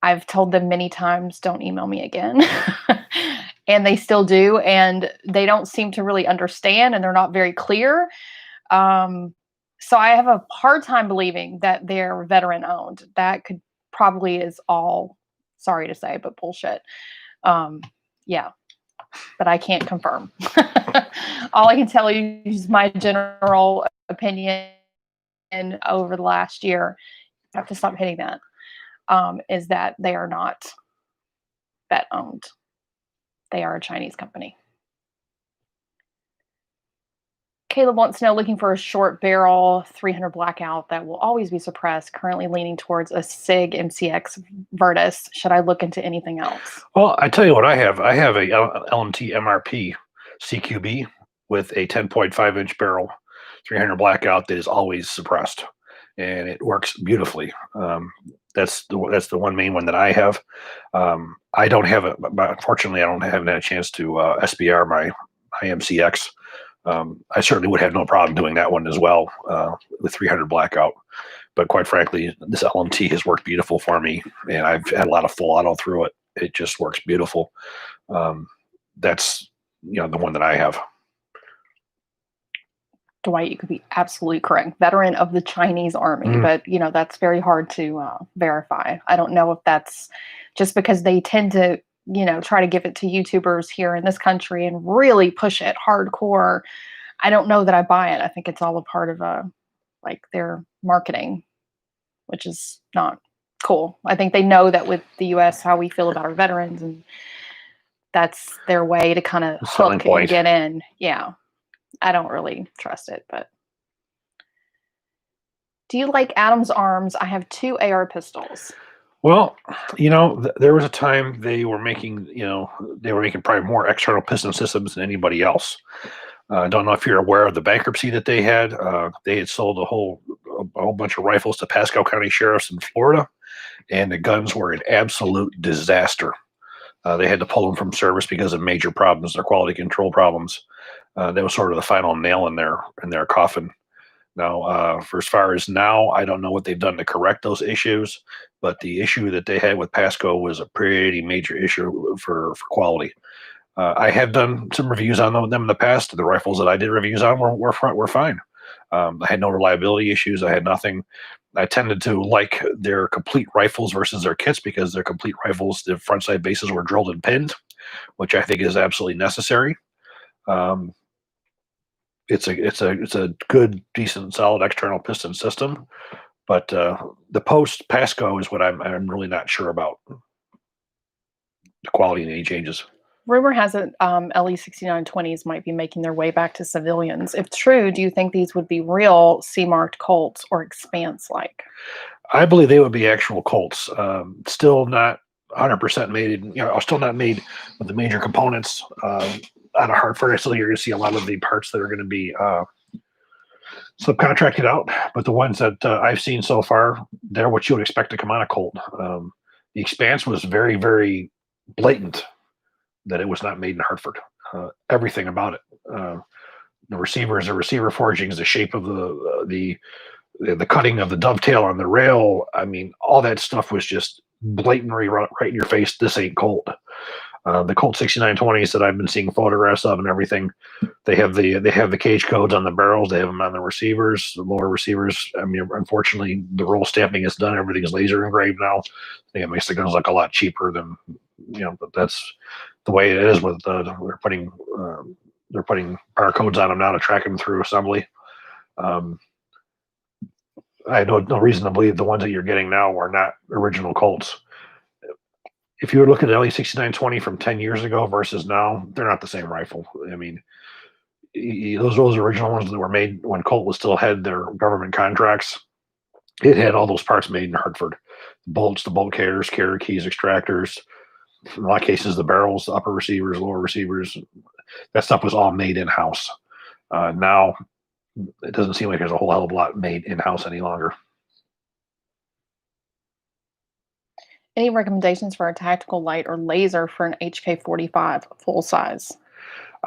I've told them many times, don't email me again. And they still do. And they don't seem to really understand, and they're not very clear. So I have a hard time believing that they're veteran owned. That could probably is all, sorry to say, but bullshit. Yeah, but I can't confirm. All I can tell you is my general opinion over the last year. I have to stop hitting that. Is that they are not vet owned. They are a Chinese company. Caleb wants to know, looking for a short barrel 300 blackout that will always be suppressed, currently leaning towards a Sig MCX Virtus. Should I look into anything else? Well, I tell you what I have. I have a LMT MRP CQB with a 10.5 inch barrel, 300 blackout that is always suppressed, and it works beautifully. That's the one main one that I have. I don't have it, but unfortunately, I haven't had a chance to SBR my MCX. I certainly would have no problem doing that one as well with 300 blackout. But quite frankly, this LMT has worked beautiful for me, and I've had a lot of full auto through it. It just works beautiful. That's the one that I have. Dwight, you could be absolutely correct. Veteran of the Chinese army, but that's very hard to verify. I don't know if that's just because they tend to, try to give it to YouTubers here in this country and really push it hardcore. I don't know that I buy it. I think it's all a part of their marketing, which is not cool. I think they know that with the US, how we feel about our veterans, and that's their way to kind of hook and get in. Yeah. I don't really trust it, but do you like Adam's arms? I have 2 AR pistols. Well, there was a time they were making probably more external piston systems than anybody else. I don't know if you're aware of the bankruptcy that they had. They had sold a whole bunch of rifles to Pasco County sheriffs in Florida, and the guns were an absolute disaster. They had to pull them from service because of major problems, their quality control problems. That was sort of the final nail in their coffin. Now, for as far as now, I don't know what they've done to correct those issues, but the issue that they had with Pasco was a pretty major issue for quality. I have done some reviews on them in the past. The rifles that I did reviews on were fine. I had no reliability issues. I had nothing. I tended to like their complete rifles versus their kits, because their complete rifles, the front side bases were drilled and pinned, which I think is absolutely necessary. It's a good, decent, solid external piston system, but the post Pasco is what I'm really not sure about the quality and any changes. Rumor has it LE 6920s might be making their way back to civilians. If true, do you think these would be real C-marked Colts or Expanse-like? I believe they would be actual Colts. Still not 100% made. Still not made with the major components out of Hartford. Still, you're going to see a lot of the parts that are going to be subcontracted out. But the ones that I've seen so far, they're what you would expect to come out of Colt. The Expanse was very, very blatant that it was not made in Hartford. Everything about it. The receivers, the receiver forgings, the shape of the cutting of the dovetail on the rail. I mean, all that stuff was just blatantly right in your face. This ain't Colt. The Colt 6920s that I've been seeing photographs of and everything, they have the cage codes on the barrels. They have them on the receivers, the lower receivers. I mean, unfortunately, the roll stamping is done. Everything is laser engraved now. I think it makes the guns look a lot cheaper than, but that's the way it is. With they're putting barcodes on them now to track them through assembly. I have no reason to believe the ones that you're getting now are not original Colts. If you were looking at LE 6920 from 10 years ago versus now, they're not the same rifle. I mean, those original ones that were made when Colt was still had their government contracts, it had all those parts made in Hartford. The bolts, the bolt carriers, carrier keys, extractors, in a lot of cases, the barrels, the upper receivers, lower receivers, that stuff was all made in-house. Now, it doesn't seem like there's a whole hell of a lot made in-house any longer. Any recommendations for a tactical light or laser for an HK45 full size?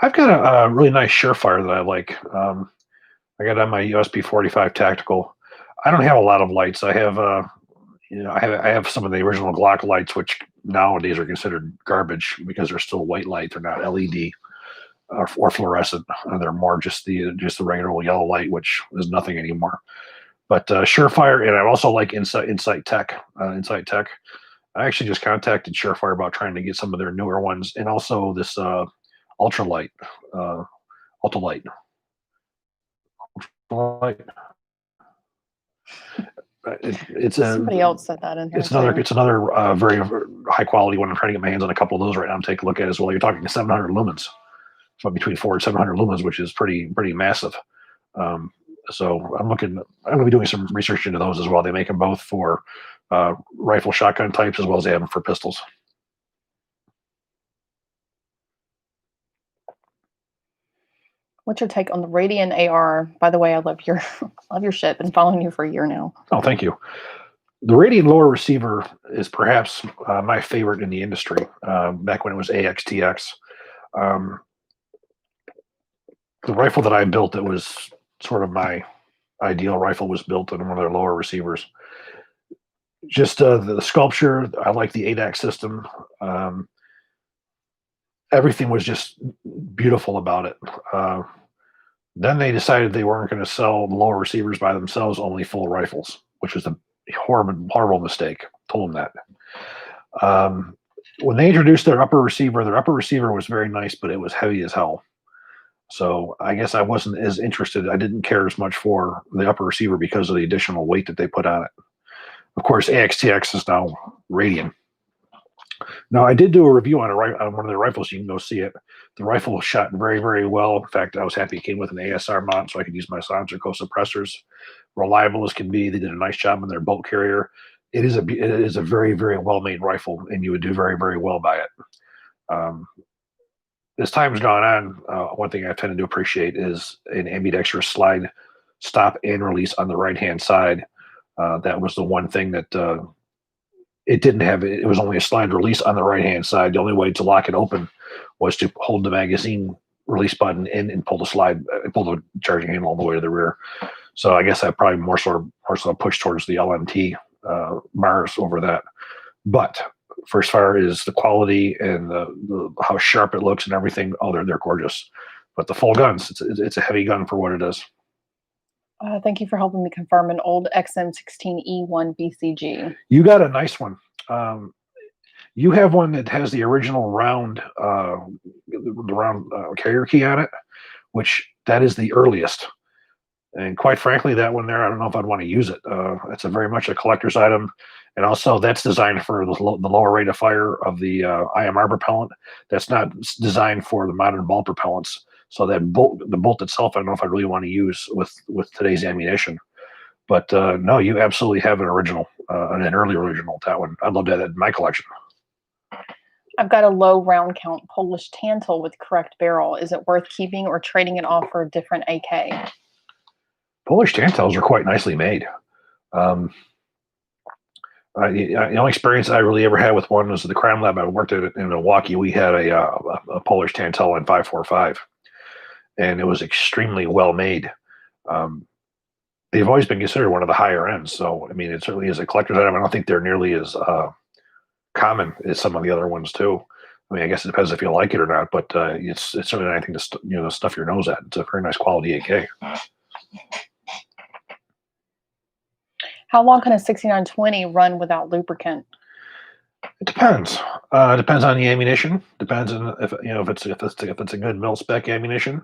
I've got a really nice Surefire that I like. I got on my USB 45 tactical. I don't have a lot of lights. I have, I have some of the original Glock lights, which nowadays are considered garbage because they're still white light. They're not LED or fluorescent. They're more just the regular old yellow light, which is nothing anymore. But Surefire, and I also like Insight Tech. I actually just contacted Surefire about trying to get some of their newer ones, and also this ultralight. It's somebody else said that in here. It's another very high quality one. I'm trying to get my hands on a couple of those right now and take a look at as well. You're talking 700 lumens, so between 400 and 700 lumens, which is pretty massive. So I'm going to be doing some research into those as well. They make them both for rifle shotgun types as well as they have them for pistols. What's your take on the Radian AR? By the way, I love your shit. Been following you for a year now. Oh, thank you. The Radian lower receiver is perhaps my favorite in the industry. Back when it was AXTX, the rifle that I built that was sort of my ideal rifle was built on one of their lower receivers. Just the sculpture, I like the ADAC system. Everything was just beautiful about it. Then they decided they weren't going to sell the lower receivers by themselves, only full rifles, which was a horrible mistake. Told them that. When they introduced their upper receiver was very nice, but it was heavy as hell. So I guess I wasn't as interested. I didn't care as much for the upper receiver because of the additional weight that they put on it. Of course, AXTX is now Radian. Now, I did do a review on one of their rifles. You can go see it. The rifle shot very, very well. In fact, I was happy it came with an ASR mount so I could use my silencer co-suppressors. Reliable as can be. They did a nice job on their bolt carrier. It is a very, very well-made rifle, and you would do very, very well by it. As time's gone on, one thing I tend to appreciate is an ambidextrous slide, stop, and release on the right-hand side. That was the one thing that it didn't have. It was only a slide release on the right-hand side. The only way to lock it open was to hold the magazine release button in and pull the charging handle all the way to the rear. So I guess I probably more sort of push towards the LMT Mars over that. But First Fire is the quality and the how sharp it looks and everything. Oh, they're gorgeous. But the full guns, it's a heavy gun for what it is. Thank you for helping me confirm an old XM16E1 BCG. You got a nice one. You have one that has the original round, carrier key on it, which that is the earliest. And quite frankly, that one there, I don't know if I'd want to use it. It's very much a collector's item. And also that's designed for the lower rate of fire of the IMR propellant. That's not designed for the modern ball propellants. So the bolt itself, I don't know if I really want to use with today's ammunition. But no, you absolutely have an original, an early original. That one, I'd love to have that in my collection. I've got a low round count Polish Tantal with correct barrel. Is it worth keeping or trading it off for a different AK? Polish Tantals are quite nicely made. The only experience I really ever had with one was the crime lab. I worked at in Milwaukee. We had a Polish Tantal in 545, and it was extremely well made. They've always been considered one of the higher ends. So, I mean, it certainly is a collector's item. I don't think they're nearly as common as some of the other ones too. I mean, I guess it depends if you like it or not, but it's certainly anything to stuff your nose at. It's a very nice quality AK. How long can a 6920 run without lubricant? It depends. Depends on the ammunition. Depends on if it's a good mil spec ammunition.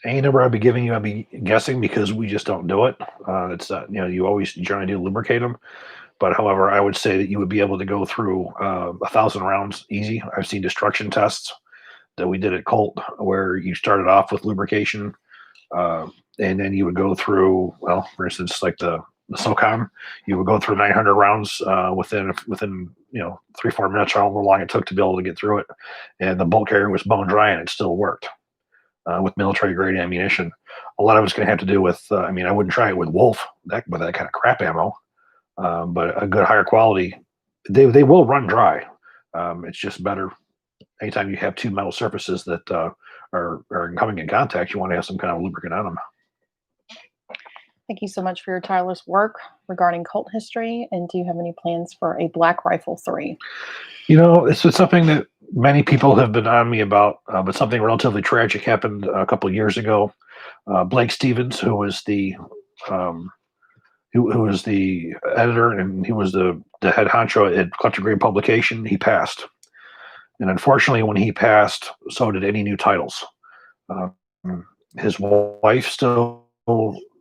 Any number I'd be giving you, I'd be guessing because we just don't do it. It's you always generally do lubricate them. But however, I would say that you would be able to go through 1,000 rounds easy. I've seen destruction tests that we did at Colt where you started off with lubrication, and then you would go through, well, for instance, like the SOCOM, you would go through 900 rounds within 3-4 minutes, however long it took to be able to get through it, and the bolt carrier was bone dry and it still worked with military grade ammunition. A lot of it's going to have to do with, I wouldn't try it with Wolf with that kind of crap ammo. But a good higher quality, they will run dry. It's just better anytime you have two metal surfaces that are coming in contact. You want to have some kind of lubricant on them. Thank you so much for your tireless work regarding Colt history. And do you have any plans for a Black Rifle 3? This is something that many people have been on me about, but something relatively tragic happened a couple of years ago. Blake Stevens, who was the who was the editor and he was the head honcho at Collector Grade Publication, he passed. And unfortunately, when he passed, so did any new titles. His wife still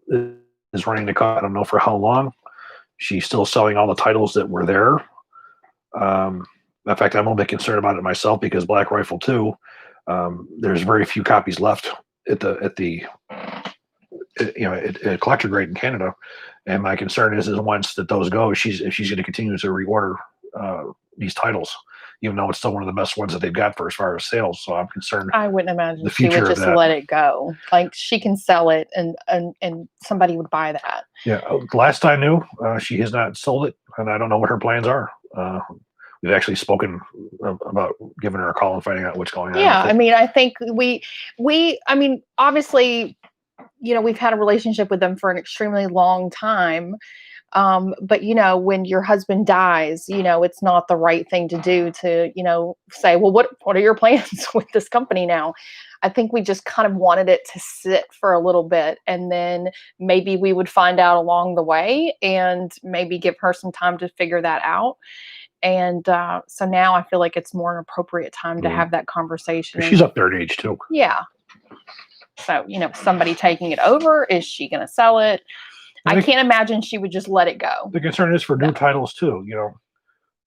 is running the company. I don't know for how long. She's still selling all the titles that were there. In fact, I'm a little bit concerned about it myself because Black Rifle 2, there's very few copies left at Collector Grade in Canada. And my concern is once that those go, if she's going to continue to reorder these titles, even though it's still one of the best ones that they've got for as far as sales. So I'm concerned. I wouldn't imagine she would just let it go. Like she can sell it and somebody would buy that. Yeah. Last I knew, she has not sold it, and I don't know what her plans are. We've actually spoken about giving her a call and finding out what's going on. Yeah, I think obviously, we've had a relationship with them for an extremely long time. But when your husband dies, it's not the right thing to do to, say, well, what are your plans with this company now? I think we just kind of wanted it to sit for a little bit, and then maybe we would find out along the way and maybe give her some time to figure that out. And so now I feel like it's more an appropriate time to have that conversation. She's up there in age too. Yeah. So, somebody taking it over, is she going to sell it? I can't imagine she would just let it go. The concern is for new titles too.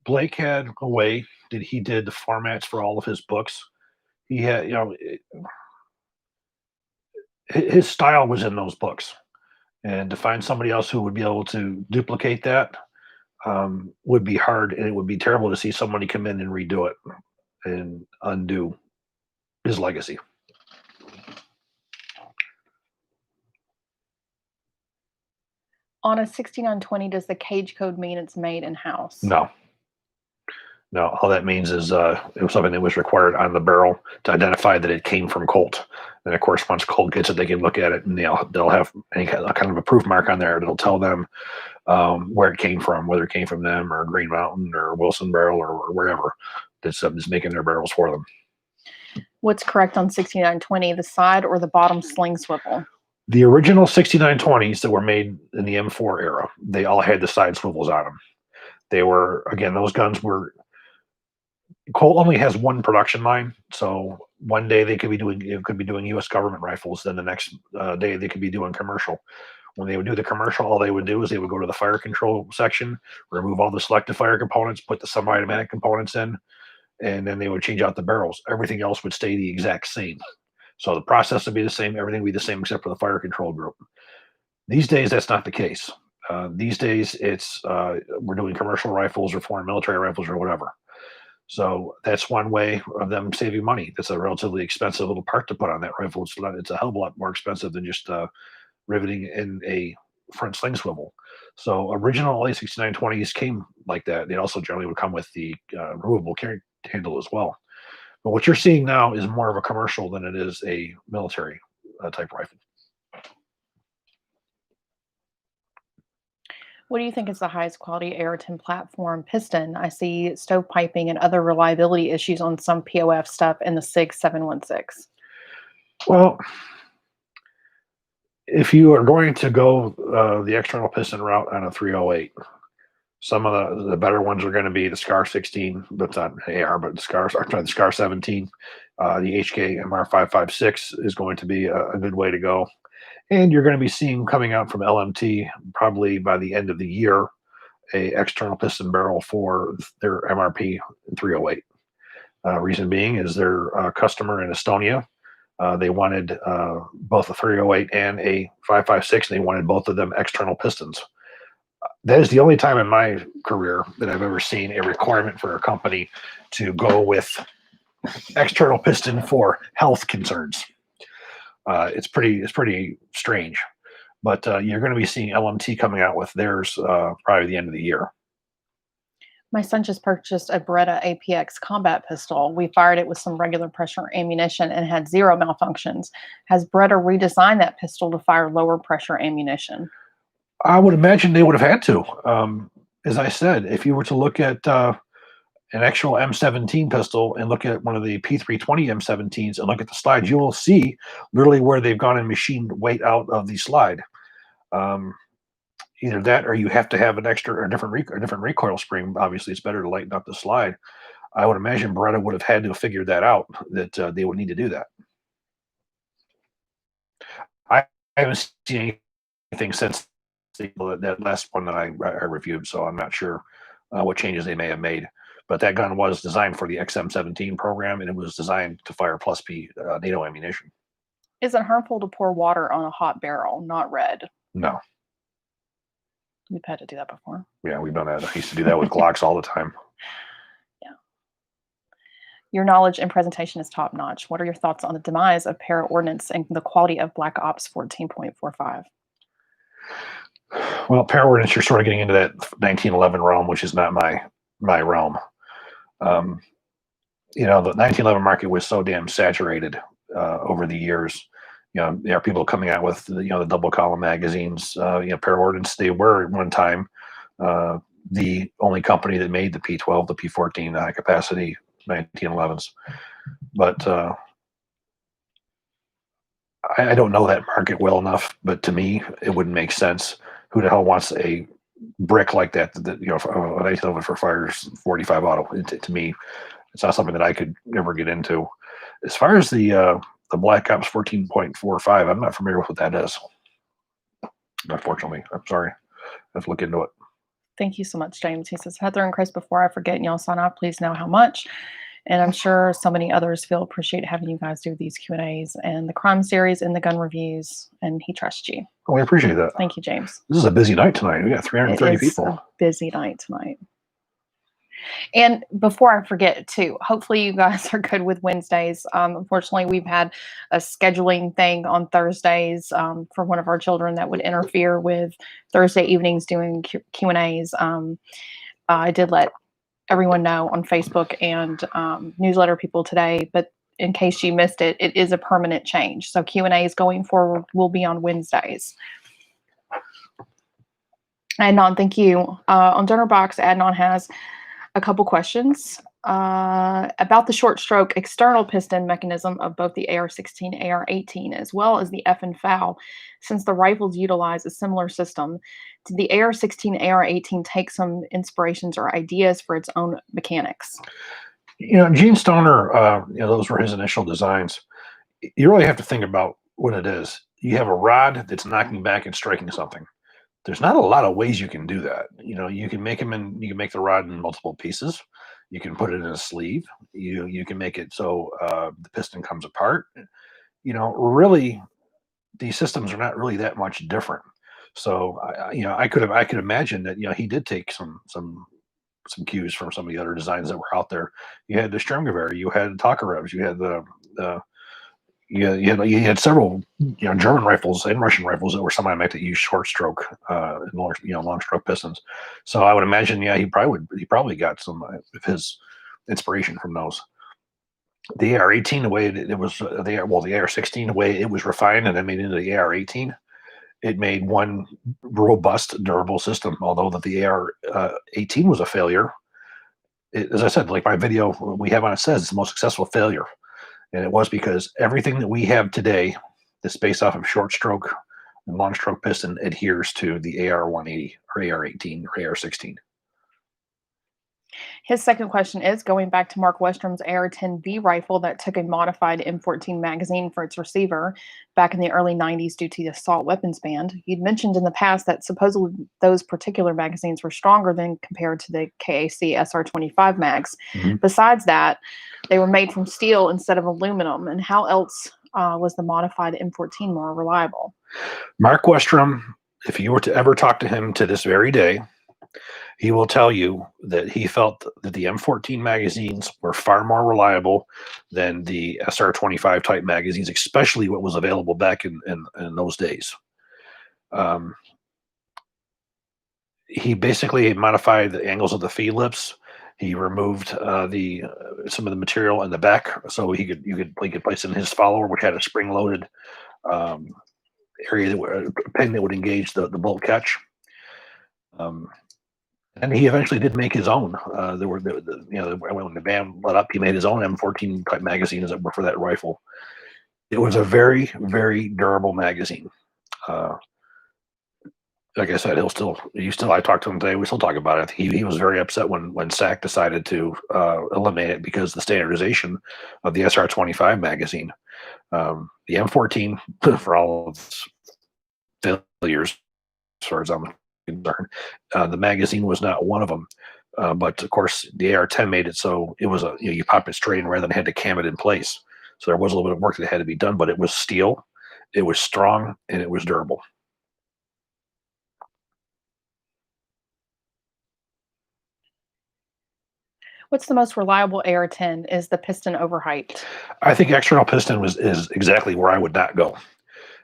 Blake had a way that he did the formats for all of his books. He had, his style was in those books, and to find somebody else who would be able to duplicate that would be hard, and it would be terrible to see somebody come in and redo it and undo his legacy. On a 6920, does the cage code mean it's made in-house? No. All that means is it was something that was required on the barrel to identify that it came from Colt. And of course, once Colt gets it, they can look at it and they'll have any kind of a proof mark on there that'll tell them where it came from, whether it came from them or Green Mountain or Wilson Barrel or wherever that's making their barrels for them. What's correct on 6920, the side or the bottom sling swivel? The original 6920s that were made in the M4 era, they all had the side swivels on them. They were, again, those guns were, Colt only has one production line. So one day they could be doing U.S. government rifles. Then the next day they could be doing commercial. When they would do the commercial, all they would do is they would go to the fire control section, remove all the selective fire components, put the semi-automatic components in, and then they would change out the barrels. Everything else would stay the exact same. So the process would be the same. Everything would be the same except for the fire control group. These days, that's not the case. These days, it's we're doing commercial rifles or foreign military rifles or whatever. So that's one way of them saving money. That's a relatively expensive little part to put on that rifle. It's a hell of a lot more expensive than just riveting in a front sling swivel. So original A6920s came like that. They also generally would come with the removable carry handle as well. But what you're seeing now is more of a commercial than it is a military type rifle. What do you think is the highest quality Ayrton platform piston? I see stovepiping and other reliability issues on some POF stuff in the SIG 716. Well, if you are going to go the external piston route on a 308, some of the better ones are going to be the SCAR 16, that's not AR, but the SCAR 17. The HK MR556 is going to be a good way to go. And you're going to be seeing coming out from LMT probably by the end of the year a external piston barrel for their MRP 308. Reason being is their customer in Estonia. They wanted both a 308 and a 556, and they wanted both of them external pistons. That is the only time in my career that I've ever seen a requirement for a company to go with external piston for health concerns. It's pretty strange, but you're going to be seeing LMT coming out with theirs probably the end of the year. My son just purchased a Beretta APX combat pistol. We fired it with some regular pressure ammunition and had 0 malfunctions. Has Beretta redesigned that pistol to fire lower pressure ammunition? I would imagine they would have had to. As I said, if you were to look at an actual M17 pistol and look at one of the P320 M17s and look at the slides, you will see literally where they've gone and machined weight out of the slide. Either that, or you have to have an extra or a different recoil spring. Obviously, it's better to lighten up the slide. I would imagine Beretta would have had to figure that out, that they would need to do that. I haven't seen anything since that last one that I reviewed, so I'm not sure what changes they may have made. But that gun was designed for the XM17 program, and it was designed to fire plus P NATO ammunition. Is it harmful to pour water on a hot barrel, not red? No. We've had to do that before. Yeah, we've done that. I used to do that with Glocks all the time. Yeah. Your knowledge and presentation is top notch. What are your thoughts on the demise of para ordnance and the quality of Black Ops 14.45? Well, para ordnance, you're sort of getting into that 1911 realm, which is not my realm. The 1911 market was so damn saturated over the years. There are people coming out with the double column magazines. Para ordnance, they were at one time the only company that made the P12, the P14, the high capacity 1911s. But I don't know that market well enough. But to me, it wouldn't make sense. Who the hell wants a brick like that? An 1911 for fires 45 auto. To me, it's not something that I could ever get into. As far as the Black Ops 14.45, I'm not familiar with what that is. Unfortunately, I'm sorry. I have to look into it. Thank you so much, James. He says, Heather and Chris, before I forget and y'all sign off, please know how much. And I'm sure so many others feel appreciate having you guys do these Q&As and the crime series and the gun reviews. And he trusts you. Oh, we appreciate that. Thank you, James. This is a busy night tonight. We got 330 people. A busy night tonight. And before I forget too, hopefully you guys are good with Wednesdays. Unfortunately, we've had a scheduling thing on Thursdays for one of our children that would interfere with Thursday evenings doing Q&As. I did let everyone know on Facebook and newsletter people today, but in case you missed it, it is a permanent change. So Q&As going forward will be on Wednesdays. Adnan, thank you. On Donor Box, Adnan has a couple questions about the short stroke external piston mechanism of both the AR-16, AR-18, as well as the F and FOW. Since the rifles utilize a similar system, did the AR-16, AR-18 take some inspirations or ideas for its own mechanics? Gene Stoner, those were his initial designs. You really have to think about what it is. You have a rod that's knocking back and striking something. There's not a lot of ways you can do that. You can make the rod in multiple pieces. You can put it in a sleeve. You can make it so the piston comes apart. Really, these systems are not really that much different. So I could imagine that he did take some cues from some of the other designs that were out there. You had the Sturmgewehr, you had Tokarevs, you had you had several German rifles and Russian rifles that were semi-automatic that used short stroke and long stroke pistons. So I would imagine he probably got some of his inspiration from those. The AR-18, the way it was the AR-16, the way it was refined and then made into the AR-18, it made one robust, durable system. Although that the AR-18 was a failure, as I said, like my video we have on it says, it's the most successful failure. And it was because everything that we have today that's based off of short stroke and long stroke piston adheres to the AR-180 or AR-18 or AR-16. His second question is going back to Mark Westrom's AR-10B rifle that took a modified M14 magazine for its receiver back in the early 90s due to the assault weapons ban. You'd mentioned in the past that supposedly those particular magazines were stronger than compared to the KAC SR-25 mags. Mm-hmm. Besides that, they were made from steel instead of aluminum. And how else was the modified M14 more reliable? Mark Westrom, if you were to ever talk to him to this very day, he will tell you that he felt that the M14 magazines were far more reliable than the SR-25 type magazines, especially what was available back in those days. He basically modified the angles of the feed lips. He removed some of the material in the back, so he could place in his follower, which had a spring-loaded area pin that would engage the bolt catch. And he eventually did make his own. When the ban let up, he made his own M14 type magazines that were for that rifle. It was a very, very durable magazine. Like I said, I talked to him today. We still talk about it. He was very upset when SAC decided to eliminate it because the standardization of the SR-25 magazine. The M14, for all of its failures, as far as I'm concerned, the magazine was not one of them. But of course, the AR-10 made it so it was you pop it straight in rather than had to cam it in place. So there was a little bit of work that had to be done, but it was steel, it was strong, and it was durable. What's the most reliable AR-10? Is the piston overhyped? I think external piston is exactly where I would not go.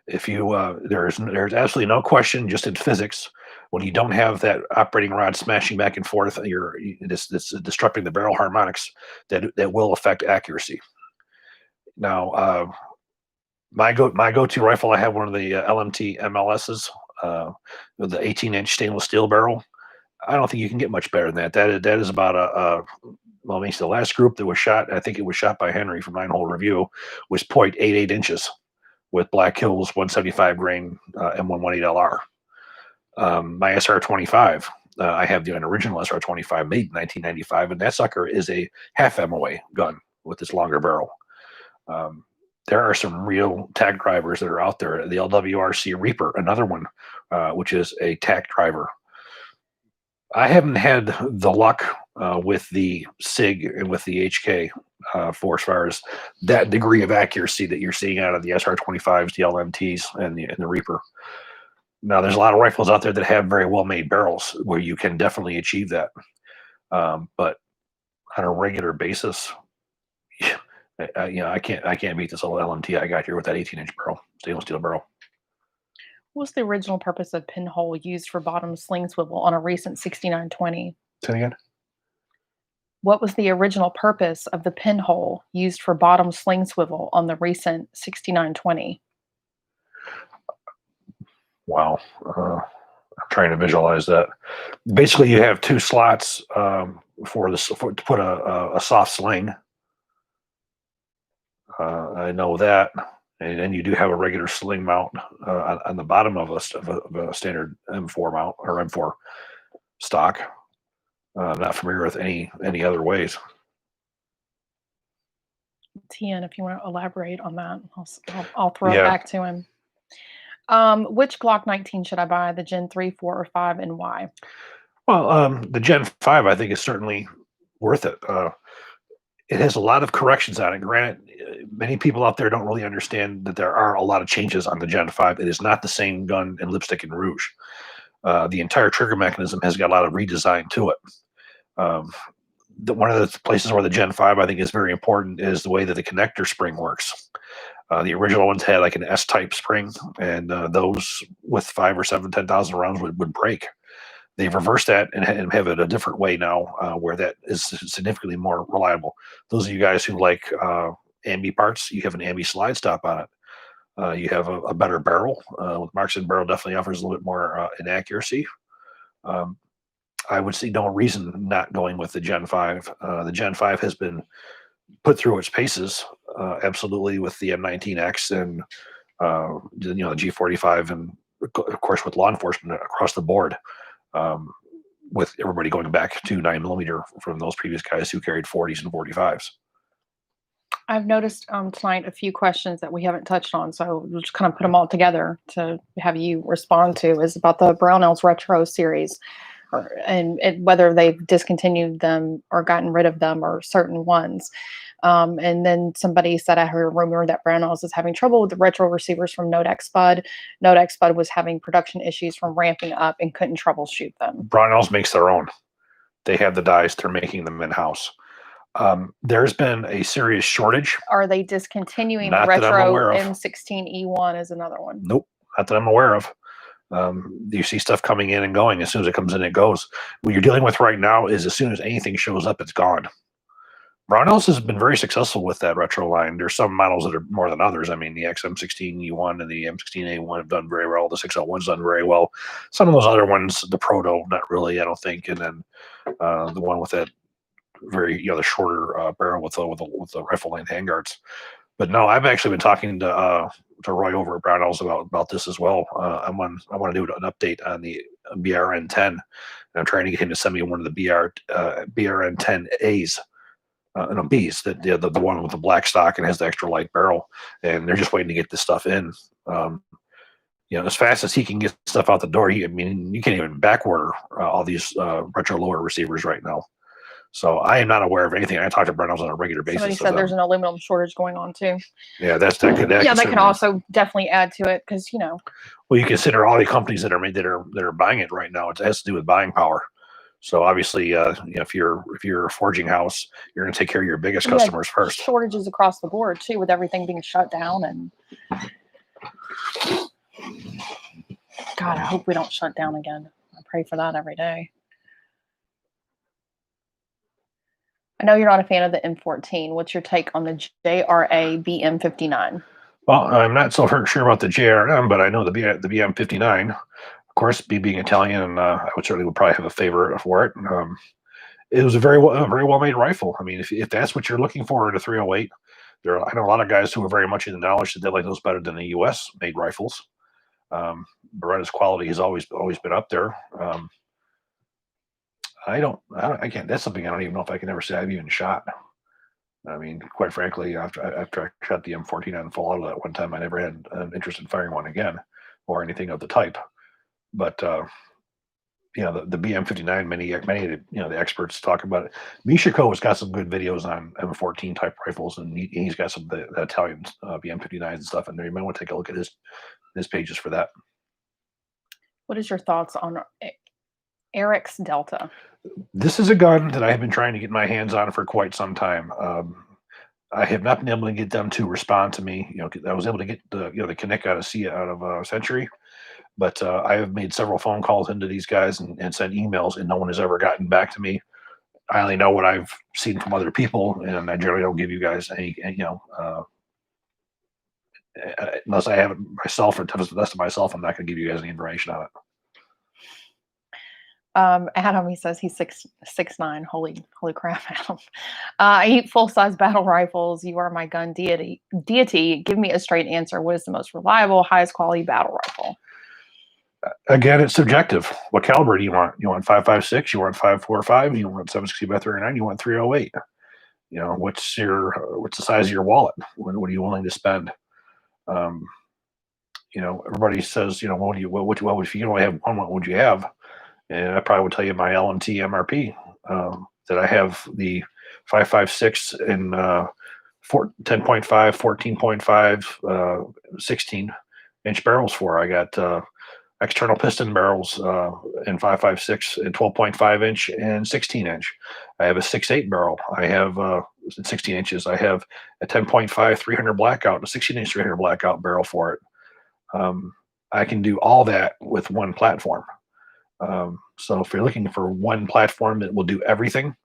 If you there's absolutely no question, just in physics, when you don't have that operating rod smashing back and forth, it's disrupting the barrel harmonics that will affect accuracy. Now, my go-to rifle, I have one of the LMT MLSs with the 18-inch stainless steel barrel. I don't think you can get much better than that. That is about well, maybe the last group that was shot, I think it was shot by Henry from 9-Hole Review, was 0.88 inches with Black Hills 175 grain M118LR. My SR-25, I have an original SR-25 made in 1995, and that sucker is a half MOA gun with this longer barrel. There are some real tack drivers that are out there. The LWRC Reaper, another one, which is a tack driver. I haven't had the luck with the SIG and with the HK for as far as that degree of accuracy that you're seeing out of the SR-25s, the LMTs, and the Reaper. Now, there's a lot of rifles out there that have very well-made barrels where you can definitely achieve that. But on a regular basis, I can't beat this little LMT I got here with that 18-inch barrel, stainless steel barrel. What was the original purpose of pinhole used for bottom sling swivel on a recent 6920? Say it again? What was the original purpose of the pinhole used for bottom sling swivel on the recent 6920? Wow. I'm trying to visualize that. Basically, you have two slots to put a soft sling. I know that. And then you do have a regular sling mount on the bottom of a standard M4 mount or M4 stock. I'm not familiar with any other ways. Tian, if you want to elaborate on that, I'll throw it back to him. Which Glock 19 should I buy? The Gen 3, 4, or 5, and why? Well, the Gen 5, I think, is certainly worth it. It has a lot of corrections on it. Granted, many people out there don't really understand that there are a lot of changes on the Gen 5. It is not the same gun in lipstick and rouge. The entire trigger mechanism has got a lot of redesign to it. One of the places where the Gen 5, I think, is very important is the way that the connector spring works. The original ones had like an S-type spring, and those with 5 or 7, 10,000 rounds would break. They've reversed that and have it a different way now, where that is significantly more reliable. Those of you guys who like ambi parts, you have an ambi slide stop on it. You have a better barrel. With Marksman barrel definitely offers a little bit more inaccuracy. I would see no reason not going with the Gen 5. The Gen 5 has been put through its paces, absolutely, with the M19X and the G45, and of course with law enforcement across the board. With everybody going back to 9mm from those previous guys who carried 40s and 45s. I've noticed tonight a few questions that we haven't touched on, so we'll just kind of put them all together to have you respond to. Is about the Brownells Retro series, and whether they've discontinued them or gotten rid of them, or certain ones. And then somebody said, I heard a rumor that Brownells is having trouble with the retro receivers from Nodex Spud. Nodex Spud was having production issues from ramping up and couldn't troubleshoot them. Brownells makes their own. They have the dies. They're making them in-house. There's been a serious shortage. Are they discontinuing Not the retro M16E1 is another one? Nope, not that I'm aware of. You see stuff coming in and going. As soon as it comes in, it goes. What you're dealing with right now is as soon as anything shows up, it's gone. Brownells has been very successful with that retro line. There's some models that are more than others. I mean, the XM16E1 and the M16A1 have done very well. The 601's done very well. Some of those other ones, the Proto, not really, I don't think. And then the one with that very, the shorter barrel with the rifle length handguards. But no, I've actually been talking to Roy over at Brownells about this as well. I want to do an update on the BRN10, and I'm trying to get him to send me one of the BRN10As. No, B's, the one with the black stock and has the extra light barrel, and they're just waiting to get this stuff in. As fast as he can get stuff out the door, you can't even back order all these retro lower receivers right now. So I am not aware of anything. I talk to Brownells on a regular basis. Somebody said there's an aluminum shortage going on too. Yeah, that can also definitely add to it because Well, you consider all the companies that are buying it right now. It has to do with buying power. So obviously, if you're a forging house, you're going to take care of your biggest customers first. Shortages across the board too, with everything being shut down. And God, I hope we don't shut down again. I pray for that every day. I know you're not a fan of the M14. What's your take on the JRA BM59? Well, I'm not so sure about the JRM, but I know the BM59. Of course, being Italian, I would probably have a favor for it. It was a very well made rifle. I mean, if that's what you're looking for in a 308, I know a lot of guys who are very much in the knowledge that they like those better than the U.S. made rifles. Beretta's quality has always been up there. I can't. That's something I don't even know if I can ever say I've even shot. I mean, quite frankly, after I shot the M14 on full auto that one time, I never had an interest in firing one again, or anything of the type. But the BM59, many of the experts talk about it. Michiko has got some good videos on M14 type rifles, and he's got some of the Italian BM59s and stuff in there. You might want to take a look at his pages for that. What is your thoughts on Eric's Delta? This is a gun that I have been trying to get my hands on for quite some time. I have not been able to get them to respond to me. I was able to get the Gimmick out of Century, but I have made several phone calls into these guys and sent emails, and no one has ever gotten back to me. I only know what I've seen from other people, and I generally don't give you guys any, unless I have it myself or to the best of myself, I'm not going to give you guys any information on it. Adam, he says he's 6'9". Holy crap, Adam. I eat full-size battle rifles. You are my gun deity. Give me a straight answer. What is the most reliable, highest quality battle rifle? Again, it's subjective. What caliber do you want? You want 5.56? You want 5.45? You want 7.60x39? You want 308? What's the size of your wallet? What are you willing to spend? Everybody says, what if you only have one, what would you have? And I probably would tell you my LMT MRP that I have the 5.56 and 10.5, 14.5, 16-inch barrels for. I got external piston barrels in 5.56 and 12.5-inch and 16-inch. I have a 6.8 barrel. I have 16 inches. I have a 10.5 300 blackout, a 16-inch 300 blackout barrel for it. I can do all that with one platform. So if you're looking for one platform that will do everything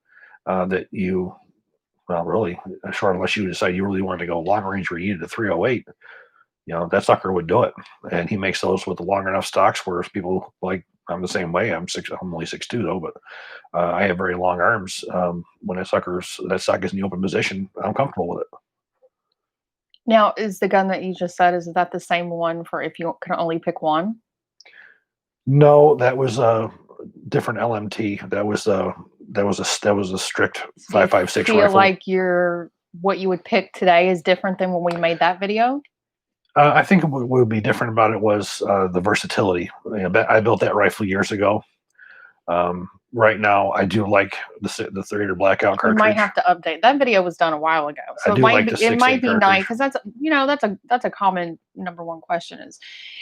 that you, really, short unless you decide you really want to go long range where you needed a 308, that sucker would do it. And he makes those with the long enough stocks where people like, I'm the same way. I'm only 6'2" though, but I have very long arms. When that stock is in the open position, I'm comfortable with it. Now, is the gun that you just said, is that the same one for if you can only pick one? No, that was a different LMT. That was a strict Do you 5.56 feel rifle. like what you would pick today is different than when we made that video? I think what would be different about it was the versatility. I built that rifle years ago. Right now, I do like the 300 blackout We cartridge. might have to update. That video was done a while ago, so I do like the it might 6.8 be nice cartridge. because that's a common number one question is,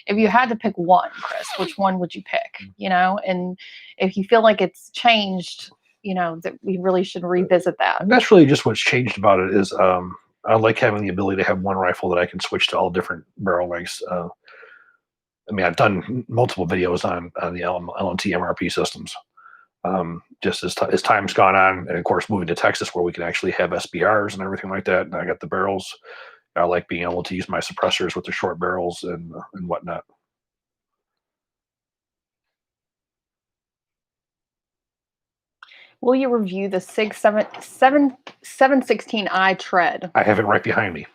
if you had to pick one, Chris, which one would you pick? And if you feel like it's changed, that we really should revisit that. And that's really just what's changed about it is I like having the ability to have one rifle that I can switch to all different barrel lengths. I've done multiple videos on the LMT MRP systems. Just as time's gone on, and of course moving to Texas where we can actually have SBRs and everything like that, and I got the barrels. I like being able to use my suppressors with the short barrels and whatnot. Will you review the Sig 716i tread? I have it right behind me.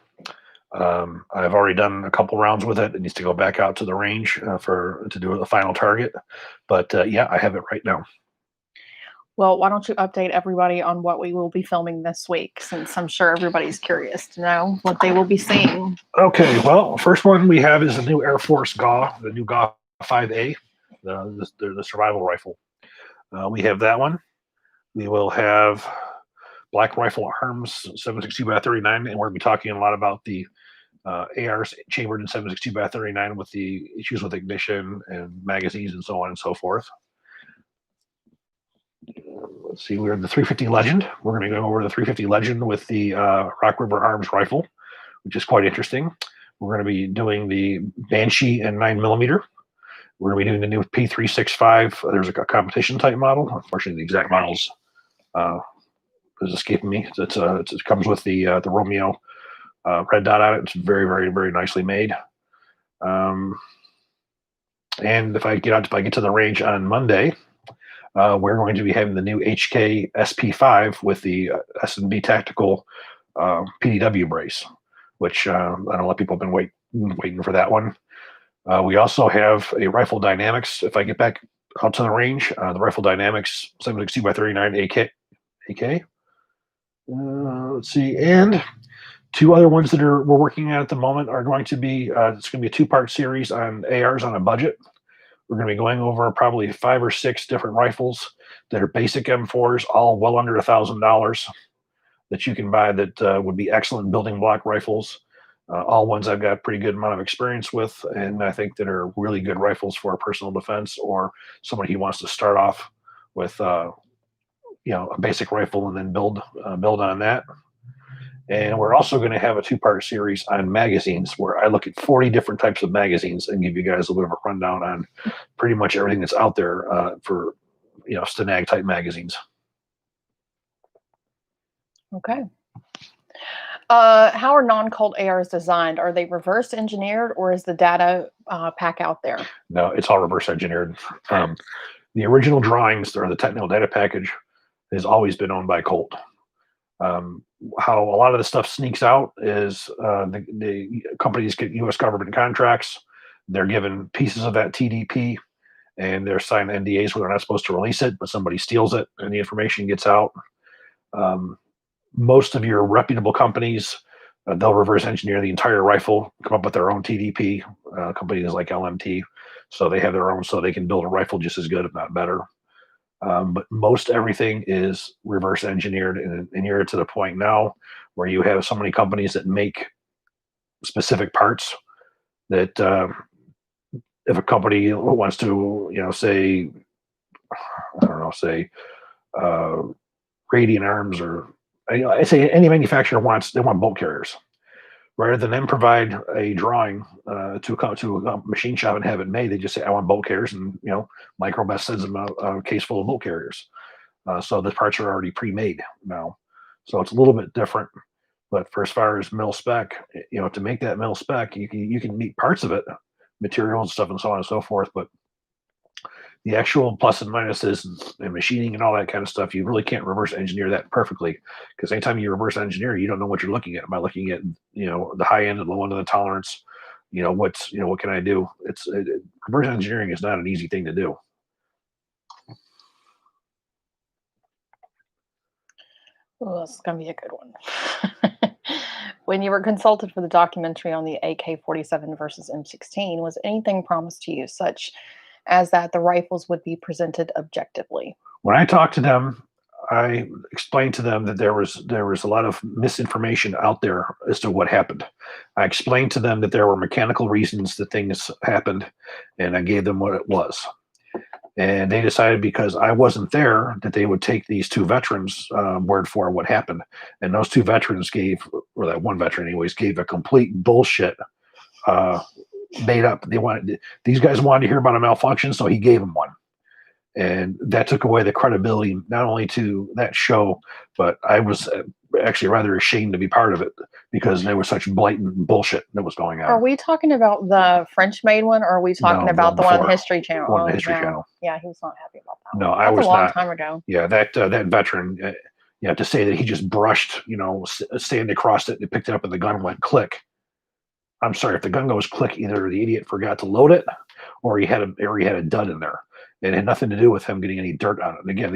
I've already done a couple rounds with it. It needs to go back out to the range to do the final target. But yeah, I have it right now. Well, why don't you update everybody on what we will be filming this week, since I'm sure everybody's curious to know what they will be seeing. Okay, well, first one we have is the new Air Force GAW, the new GAW 5A, the survival rifle. We have that one. We will have Black Rifle Arms 7.62x39, and we're going to be talking a lot about the ARs chambered in 7.62x39 with the issues with ignition and magazines and so on and so forth. Let's see, we're in the 350 Legend. We're going to go over the 350 Legend with the Rock River Arms rifle, which is quite interesting. We're going to be doing the Banshee and 9mm. We're going to be doing the new P365. There's a competition type model. Unfortunately, the exact models is escaping me. It comes with the Romeo red dot on it. It's very, very, very nicely made. And if I get to the range on Monday, we're going to be having the new HK SP5 with the S&B Tactical PDW brace, which I know a lot of people have been waiting for that one. We also have a Rifle Dynamics. If I get back out to the range, the Rifle Dynamics 7.62x39 AK. Let's see, and two other ones that we're working at the moment are going to be it's going to be a two-part series on ARs on a budget. We're going to be going over probably 5 or 6 different rifles that are basic M4s, all well under $1,000 that you can buy that would be excellent building block rifles. All ones I've got a pretty good amount of experience with, and I think that are really good rifles for personal defense or somebody who wants to start off with a basic rifle and then build on that. And we're also going to have a two-part series on magazines where I look at 40 different types of magazines and give you guys a little bit of a rundown on pretty much everything that's out there for Stag type magazines. Okay. How are non-Colt ARs designed? Are they reverse engineered, or is the data pack out there? No, it's all reverse engineered. The original drawings or the technical data package has always been owned by Colt. How a lot of the stuff sneaks out is the companies get U.S. government contracts. They're given pieces of that TDP, and they're signed NDAs where they're not supposed to release it, but somebody steals it and the information gets out. Most of your reputable companies, they'll reverse engineer the entire rifle, come up with their own TDP. Companies like LMT, so they have their own, so they can build a rifle just as good, if not better. But most everything is reverse engineered, and you're to the point now where you have so many companies that make specific parts that if a company wants to, say, I don't know, say Radiant Arms, or I say any manufacturer they want bolt carriers. Rather than them provide a drawing to a machine shop and have it made, they just say, I want bolt carriers, and Microbest sends them a case full of bolt carriers. So the parts are already pre-made now. So it's a little bit different. But for as far as mil spec, to make that mil spec, you can meet parts of it, materials, stuff, and so on and so forth. But the actual plus and minuses and machining and all that kind of stuff, you really can't reverse engineer that perfectly, because anytime you reverse engineer, you don't know what you're looking at. Am I looking at the high end and low end of the tolerance? What can I do? Reverse engineering is not an easy thing to do. Oh, this is going to be a good one. When you were consulted for the documentary on the AK-47 versus M16, was anything promised to you, such as that the rifles would be presented objectively? When I talked to them, I explained to them that there was a lot of misinformation out there as to what happened. I explained to them that there were mechanical reasons that things happened, and I gave them what it was. And they decided, because I wasn't there, that they would take these two veterans' word for what happened. And those two veterans or that one veteran anyways, gave a complete bullshit made up. These guys wanted to hear about a malfunction, so he gave them one. And that took away the credibility, not only to that show, but I was actually rather ashamed to be part of it, because there was such blatant bullshit that was going on. Are we talking about the French-made one, or are we talking about the one on the History Channel? One on the History Channel. Yeah, he was not happy about that. No, I was not. That's a long time ago. Yeah, that veteran, to say that he just brushed, stand across it and picked it up and the gun went click. I'm sorry, if the gun goes click, either the idiot forgot to load it, or he had a dud in there. It had nothing to do with him getting any dirt on it. And again,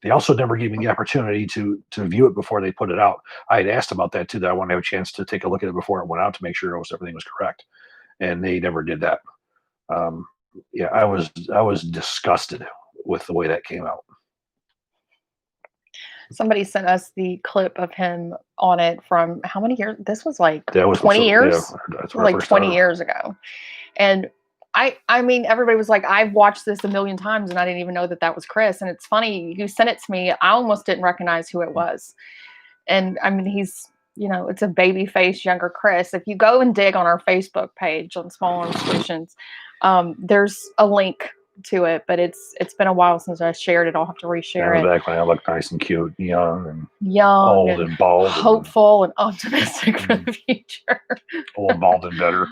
they also never gave me the opportunity to view it before they put it out. I had asked about that too, that I wanted to have a chance to take a look at it before it went out to make sure everything was correct. And they never did that. I was disgusted with the way that came out. Somebody sent us the clip of him on it from how many years? This was like 20 years? Yeah, like 20 years ago. And I mean, everybody was like, I've watched this a million times and I didn't even know that was Chris. And it's funny, you sent it to me. I almost didn't recognize who it was. And I mean, he's, it's a baby face, younger Chris. If you go and dig on our Facebook page on Small Arms Solutions, there's a link to it, but it's been a while since I shared it. I'll have to reshare it. Back when I looked nice and cute, young, old and bald, hopeful and optimistic for the future. Old, bald, and better.